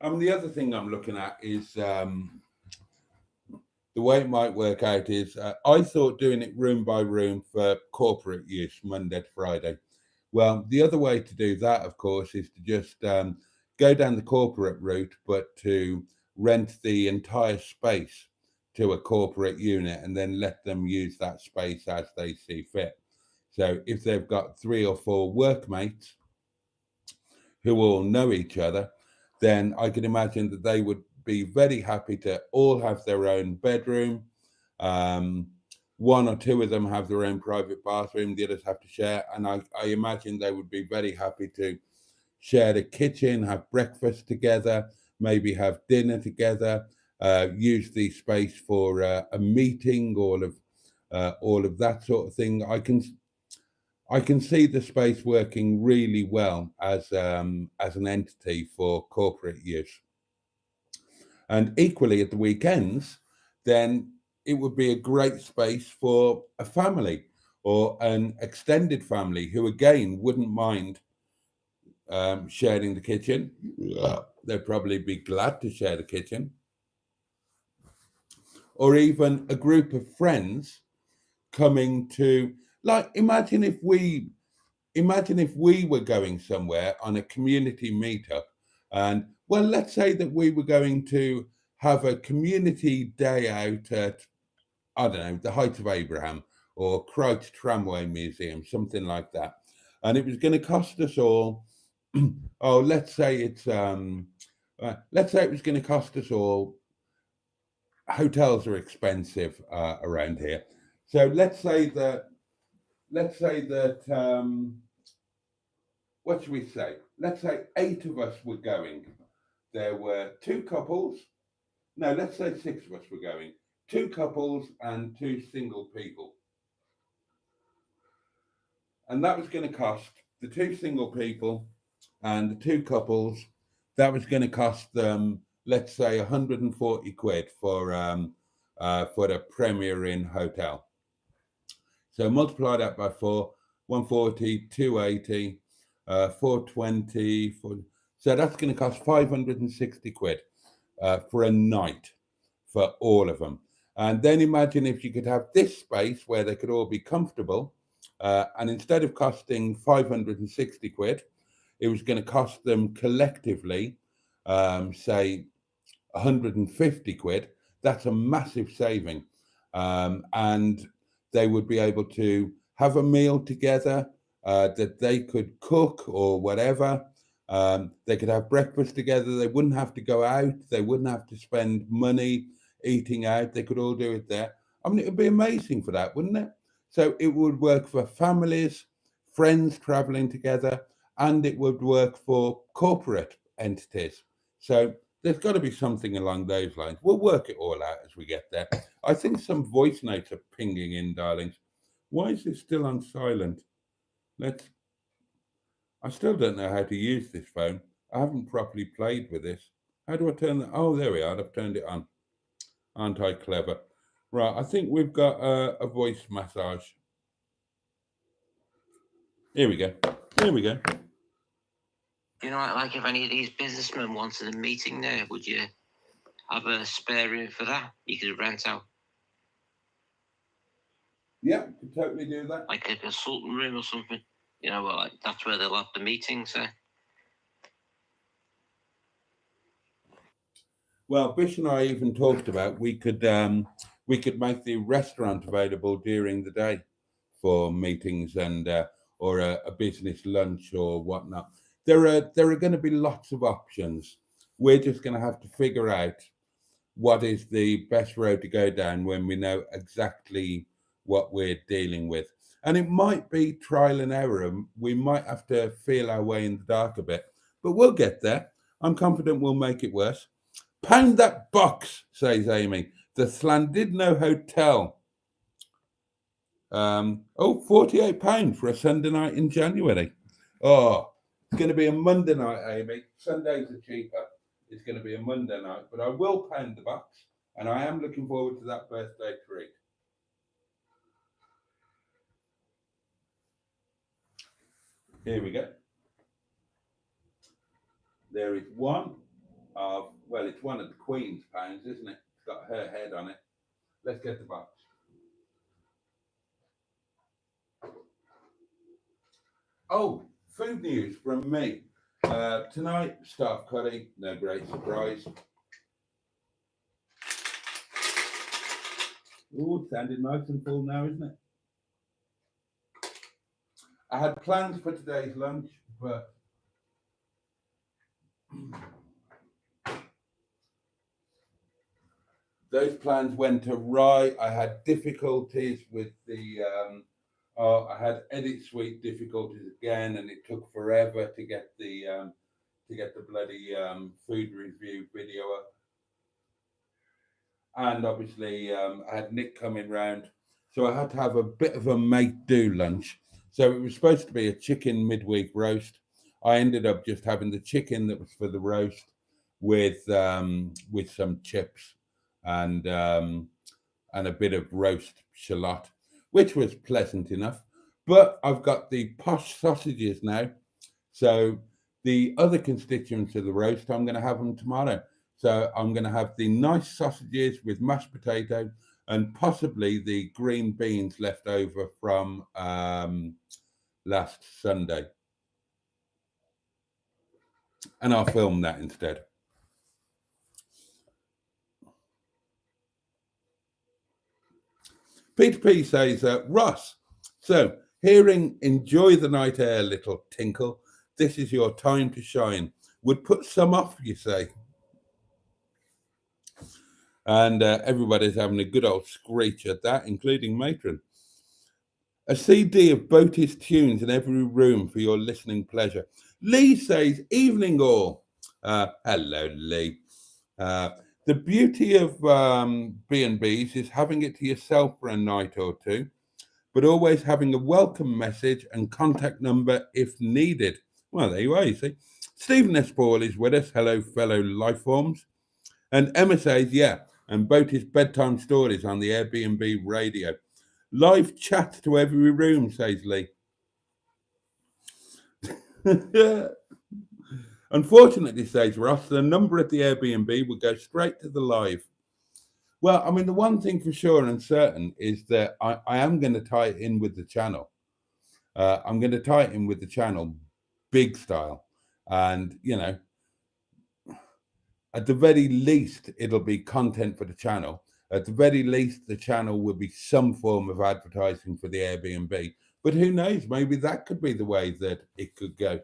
The other thing I'm looking at is the way it might work out is I thought doing it room by room for corporate use, Monday to Friday. Well, the other way to do that, of course, is to just go down the corporate route, but to rent the entire space to a corporate unit and then let them use that space as they see fit. So if they've got 3 or 4 workmates who all know each other, then I can imagine that they would be very happy to all have their own bedroom. 1 or 2 of them have their own private bathroom, the others have to share. And I imagine they would be very happy to share the kitchen, have breakfast together, maybe have dinner together, use the space for a meeting, all of that sort of thing. I can see the space working really well as an entity for corporate use. And equally at the weekends, then it would be a great space for a family or an extended family who, again, wouldn't mind sharing the kitchen. They'd probably be glad to share the kitchen. Or even a group of friends coming to, like, imagine if we were going somewhere on a community meetup, and, well, let's say that we were going to have a community day out at, I don't know, the Heights of Abraham or Christ Tramway Museum, something like that. And it was going to cost us all, oh, let's say it was going to cost us all, hotels are expensive around here. So let's say that, what should we say? Let's say 8 of us were going. There were 2 couples. No, let's say 6 of us were going. 2 couples and 2 single people. And that was going to cost the 2 single people and the 2 couples, that was going to cost them, let's say, 140 quid for the Premier Inn hotel. So multiply that by 4, 140, 280, 420. So that's going to cost 560 quid for a night for all of them. And then imagine if you could have this space where they could all be comfortable, and instead of costing 560 quid, it was going to cost them collectively, say, 150 quid. That's a massive saving. And they would be able to have a meal together, that they could cook or whatever. They could have breakfast together. They wouldn't have to go out. They wouldn't have to spend money eating out. They could all do it there. I mean, it would be amazing for that, wouldn't it? So it would work for families, friends traveling together, and it would work for corporate entities. So there's got to be something along those lines. We'll work it all out as we get there. I think some voice notes are pinging in, darlings. Why is this still on silent? I still don't know how to use this phone. I haven't properly played with this. How do I turn that? Oh, there we are. I've turned it on. Aren't I clever? Right, I think we've got a voice massage. Here we go. Here we go. You know, like if any of these businessmen wanted a meeting there, would you have a spare room for that? You could rent out. Yeah, could totally do that. Like a consultant room or something. You know, well, like that's where they'll have the meetings. Well, Bish and I even talked about we could make the restaurant available during the day for meetings and or a business lunch or whatnot. There are going to be lots of options. We're just going to have to figure out what is the best road to go down when we know exactly what we're dealing with. And it might be trial and error. We might have to feel our way in the dark a bit, but we'll get there. I'm confident we'll make it worse. Pound that box, says Amy. The Llandudno Hotel. £48 for a Sunday night in January. Oh, it's going to be a Monday night, Amy. Sundays are cheaper. It's going to be a Monday night, but I will pound the box, and I am looking forward to that birthday treat. Here we go. There is one of, well, it's one of the Queen's pounds, isn't it? It's got her head on it. Let's get the box. Oh, food news from me. Tonight, staff curry, no great surprise. Oh, sounding nice and full now, isn't it? I had plans for today's lunch, but those plans went awry. I had difficulties with the I had edit suite difficulties again, and it took forever to get the bloody food review video up. And obviously, I had Nick coming round, so I had to have a bit of a make do lunch. So it was supposed to be a chicken midweek roast. I ended up just having the chicken that was for the roast with some chips and a bit of roast shallot, which was pleasant enough. But I've got the posh sausages now, so the other constituents of the roast, I'm going to have them tomorrow. So I'm going to have the nice sausages with mashed potato and possibly the green beans left over from last Sunday. And I'll film that instead. Peter P says, Ross, so hearing enjoy the night air, little tinkle, this is your time to shine. Would put some off, you say. And everybody's having a good old screech at that, including Matron. A CD of Boaty's tunes in every room for your listening pleasure. Lee says, evening all. Hello, Lee. The beauty of B&Bs is having it to yourself for a night or two, but always having a welcome message and contact number if needed. Well, there you are, you see. Stephen S. Paul is with us. Hello, fellow life forms. And Emma says, yeah, and Boaty's bedtime stories on the Airbnb radio. Live chat to every room, says Lee. Unfortunately, says Ross, the number at the Airbnb will go straight to the live. Well, I mean, the one thing for sure and certain is that I am going to tie it in with the channel. I'm going to tie it in with the channel big style. And, you know, at the very least, it'll be content for the channel. At the very least, the channel will be some form of advertising for the Airbnb. But who knows? Maybe that could be the way that it could go.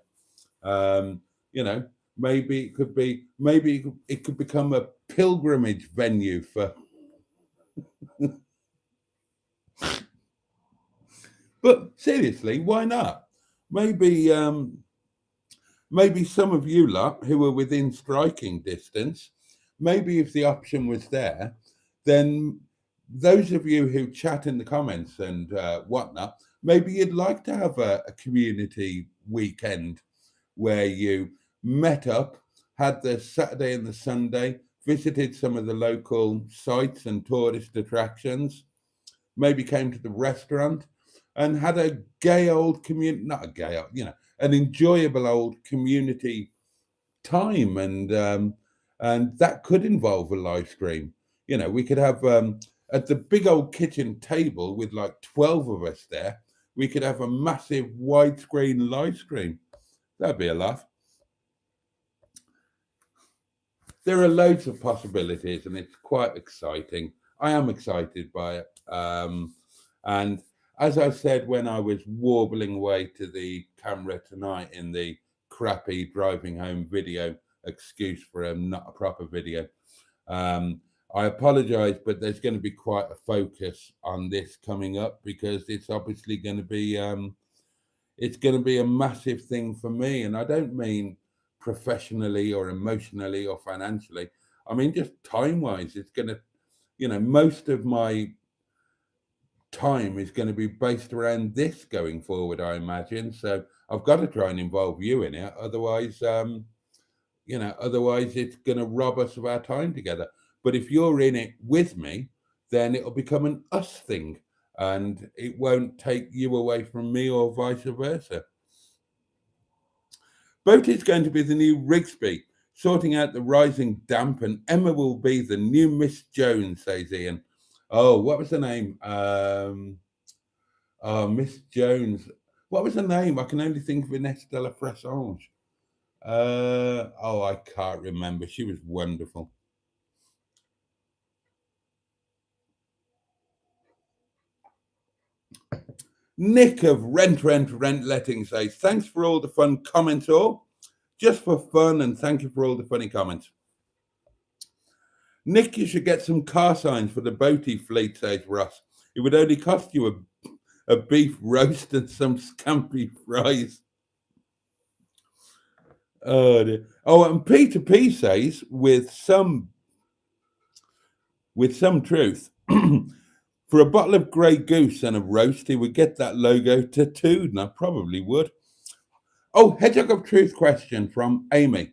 You know, maybe it could be, maybe it could become a pilgrimage venue for. But seriously, why not? Maybe, maybe some of you lot who are within striking distance, maybe if the option was there, then those of you who chat in the comments and whatnot, maybe you'd like to have a community weekend where you met up, had the Saturday and the Sunday, visited some of the local sites and tourist attractions, maybe came to the restaurant and had a gay old community, not a gay old, you know, an enjoyable old community time. And that could involve a live stream. You know, we could have at the big old kitchen table with like 12 of us there, we could have a massive widescreen live stream. That'd be a laugh. There are loads of possibilities and it's quite exciting. I am excited by it. And as I said, when I was warbling away to the camera tonight in the crappy driving home video excuse for not a proper video, I apologize, but there's going to be quite a focus on this coming up because it's obviously going to be it's going to be a massive thing for me. And I don't mean professionally or emotionally or financially. I mean, just time-wise, it's going to, you know, most of my time is going to be based around this going forward, I imagine. So I've got to try and involve you in it. Otherwise, you know, otherwise it's going to rob us of our time together. But if you're in it with me, then it'll become an us thing and it won't take you away from me or vice versa. Boaty's going to be the new Rigsby, sorting out the rising damp, and Emma will be the new Miss Jones, says Ian. Oh, what was the name? Oh, Miss Jones. What was the name? I can only think of Inès de la Fressange. Oh, I can't remember. She was wonderful. Nick of Rent Letting says, thanks for all the fun comments all. Just for fun, and thank you for all the funny comments. Nick, you should get some car signs for the Boaty fleet, says Ross. It would only cost you a beef roast and some scampi fries. Oh, dear. Oh, and Peter P says, with some truth, for a bottle of Grey Goose and a roast, he would get that logo tattooed, and I probably would. Oh, Hedgehog of Truth question from Amy.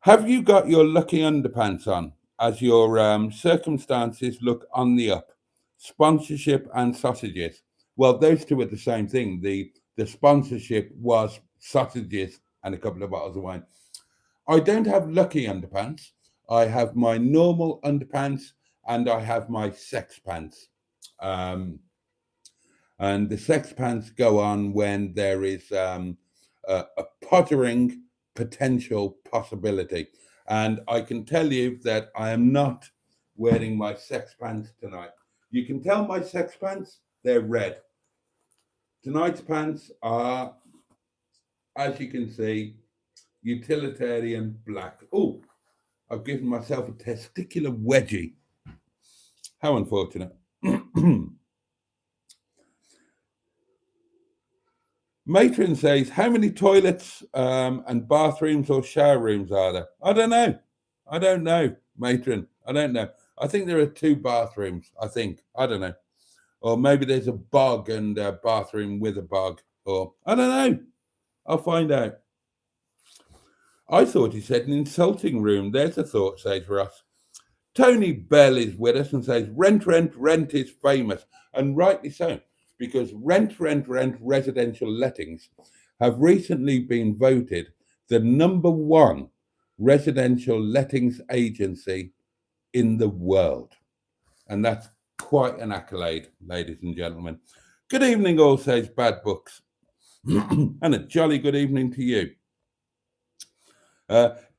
Have you got your lucky underpants on as your circumstances look on the up? Sponsorship and sausages. Well, those two are the same thing. The sponsorship was sausages and a couple of bottles of wine. I don't have lucky underpants. I have my normal underpants and I have my sex pants. And the sex pants go on when there is a pottering potential possibility. And I can tell you that I am not wearing my sex pants tonight. You can tell my sex pants, they're red. Tonight's pants are, as you can see, utilitarian black. Oh, I've given myself a testicular wedgie. How unfortunate. Matron says, how many toilets and bathrooms or shower rooms are there? I don't know. I don't know, Matron. I don't know. I think there are 2 bathrooms, I think. I don't know. Or maybe there's a bog and a bathroom with a bog. Or, I don't know. I'll find out. I thought he said an insulting room. There's a thought, says Ross. Tony Bell is with us and says, rent is famous. And rightly so, because rent residential lettings have recently been voted the #1 residential lettings agency in the world. And that's quite an accolade, ladies and gentlemen. Good evening, all, says Bad Books. And a jolly good evening to you.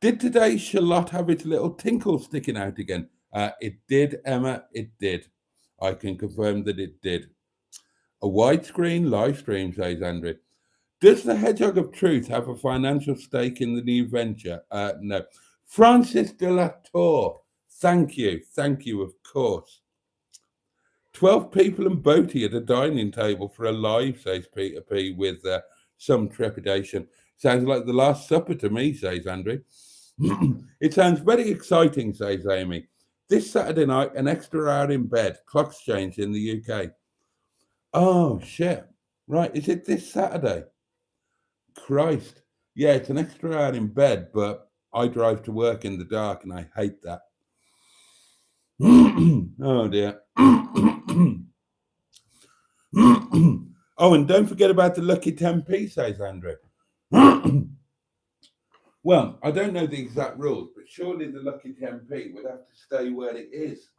Did today's shallot have its little tinkle sticking out again? It did, Emma, it did. I can confirm that it did. A widescreen live stream, says Andrew. Does the Hedgehog of Truth have a financial stake in the new venture? No. Francis de la Tour, thank you, of course. 12 people and Boaty at a dining table for a live, says Peter P, with some trepidation. Sounds like the Last Supper to me, says Andrew. It sounds very exciting, says Amy. This Saturday night, an extra hour in bed. Clocks changed in the UK. Oh, shit. Right, is it this Saturday? Christ. Yeah, it's an extra hour in bed, but I drive to work in the dark and I hate that. Oh, dear. Oh, and don't forget about the lucky 10p, says Andrew. Well, I don't know the exact rules, but surely the lucky 10p would have to stay where it is.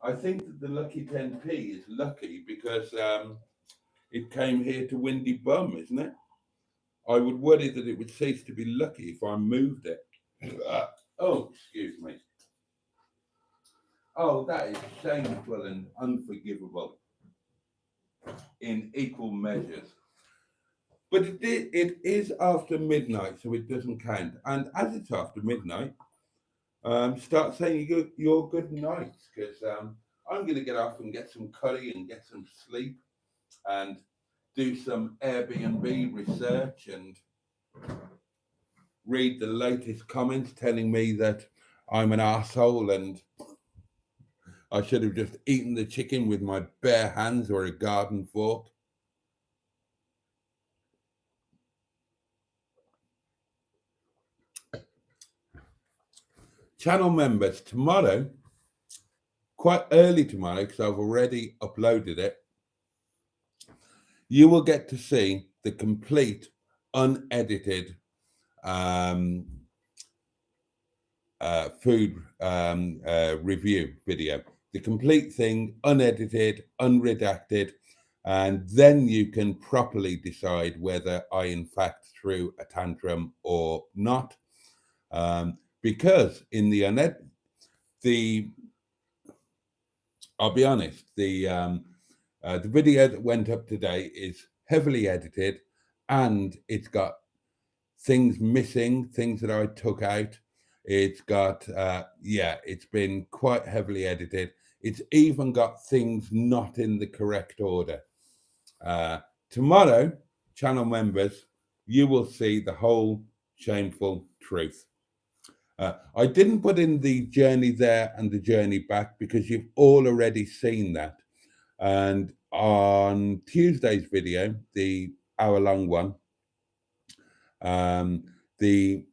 I think that the lucky 10p is lucky because it came here to Windy Bum, isn't it? I would worry that it would cease to be lucky if I moved it. Oh, excuse me. Oh, that is shameful and unforgivable in equal measures. But it is after midnight, so it doesn't count. And as it's after midnight, start saying your good nights, because I'm going to get off and get some curry and get some sleep and do some Airbnb research and read the latest comments telling me that I'm an arsehole and I should have just eaten the chicken with my bare hands or a garden fork. Channel members, tomorrow, quite early tomorrow, because I've already uploaded it, you will get to see the complete unedited food review video. The complete thing, unedited, unredacted, and then you can properly decide whether I in fact threw a tantrum or not. Because in I'll be honest, the video that went up today is heavily edited and it's got things missing, things that I took out. It's got, it's been quite heavily edited. It's even got things not in the correct order. Tomorrow, channel members, you will see the whole shameful truth. I didn't put in the journey there and the journey back because you've all already seen that. And on Tuesday's video, the hour-long one, the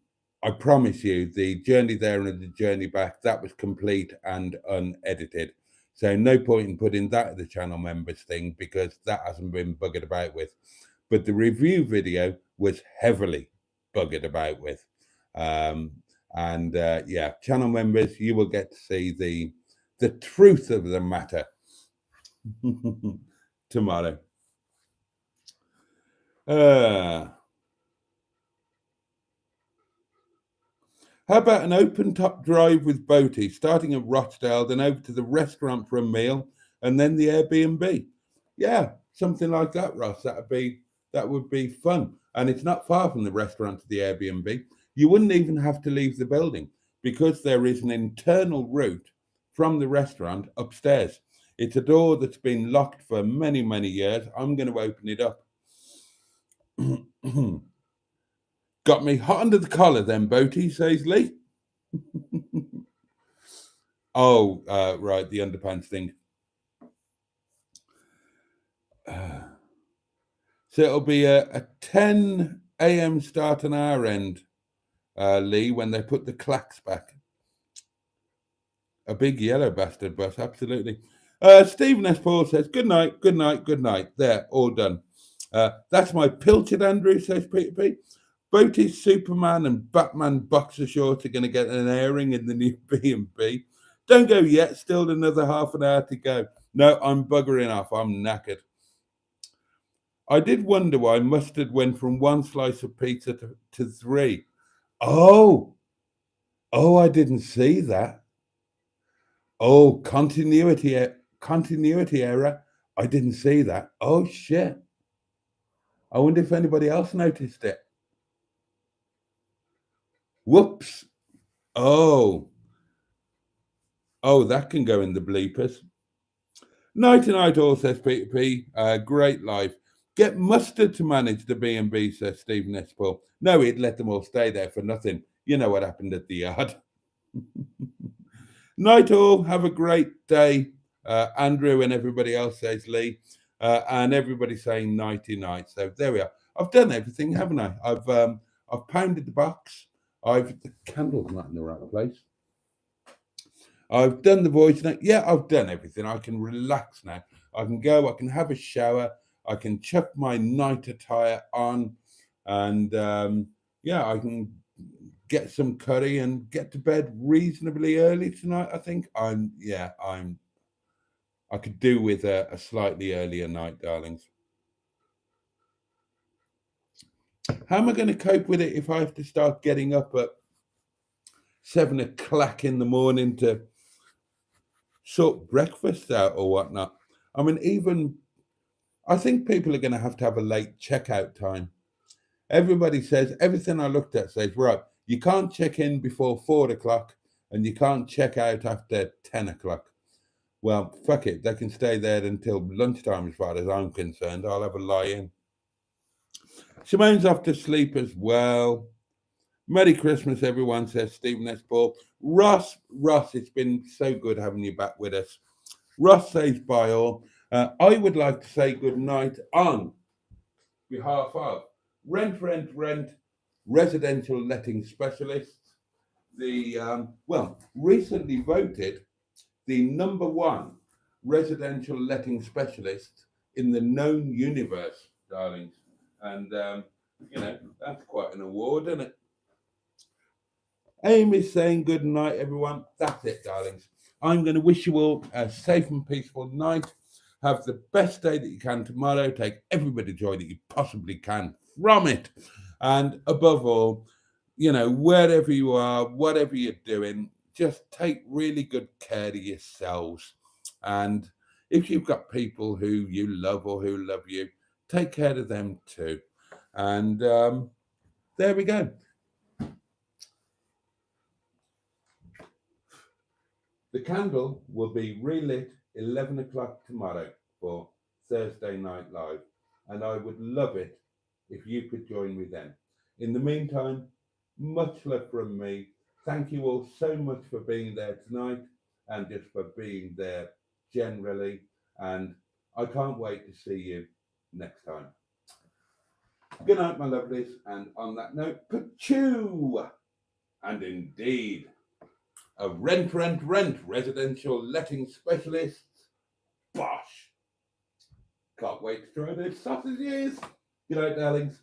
I promise you, the journey there and the journey back, that was complete and unedited. So no point in putting that at the channel members thing because that hasn't been buggered about with. But the review video was heavily buggered about with. Yeah, channel members, you will get to see the truth of the matter tomorrow. How about an open top drive with Boaty, starting at Rochdale, then over to the restaurant for a meal, and then the Airbnb? Yeah, something like that, Ross. That would be fun. And it's not far from the restaurant to the Airbnb. You wouldn't even have to leave the building because there is an internal route from the restaurant upstairs. It's a door that's been locked for many, many years. I'm going to open it up. Got me hot under the collar then, Boaty, says Lee. Oh, right, the underpants thing. So it'll be a 10 a.m. start on our end, Lee, when they put the clacks back. A big yellow bastard bus, absolutely. Stephen S. Paul says, good night, good night, good night. There, all done. That's my pilchard, Andrew, says Peter P. Boaty's Superman and Batman boxer shorts are going to get an airing in the new B&B. Don't go yet, still another half an hour to go. No, I'm buggering off, I'm knackered. I did wonder why mustard went from one slice of pizza to three. Oh, I didn't see that. Oh, continuity error. I didn't see that. Oh, shit. I wonder if anybody else noticed it. Whoops. Oh, that can go in the bleepers. Night and night all, says Peter P. Great life. Get mustard to manage the B&B, says Stephen S. Paul. No, he'd let them all stay there for nothing. You know what happened at the yard. Night all, have a great day. Andrew and everybody else, says Lee. And everybody saying nighty night. So there we are. I've done everything, haven't I? I've pounded the box. The candle's not in the right place. I've done the voice note. Yeah, I've done everything. I can relax now. I can go, I can have a shower, I can chuck my night attire on, and I can get some curry and get to bed reasonably early tonight. I think I could do with a slightly earlier night, darlings. How am I going to cope with it if I have to start getting up at 7 o'clock in the morning to sort breakfast out or whatnot? I mean, I think people are going to have a late checkout time. Everybody says, everything I looked at says, right, you can't check in before 4 o'clock and you can't check out after 10 o'clock. Well, fuck it. They can stay there until lunchtime as far as I'm concerned. I'll have a lie in. Simone's off to sleep as well. Merry Christmas, everyone, says Stephen S. Paul. Ross, it's been so good having you back with us. Ross says bye all. I would like to say good night on behalf of Rent residential letting specialists. The recently voted the number one residential letting specialist in the known universe, darlings. And that's quite an award, isn't it? Amy's saying good night, everyone. That's it, darlings. I'm going to wish you all a safe and peaceful night. Have the best day that you can tomorrow. Take everybody joy that you possibly can from it. And above all, wherever you are, whatever you're doing, just take really good care of yourselves. And if you've got people who you love or who love you, take care of them too. And there we go. The candle will be relit 11 o'clock tomorrow for Thursday Night Live. And I would love it if you could join me then. In the meantime, much love from me. Thank you all so much for being there tonight and just for being there generally. And I can't wait to see you next time. Good night, my lovelies. And on that note, pachoo! and indeed a rent residential letting specialist. Bosh! Can't wait to try those sausages. Good night, darlings.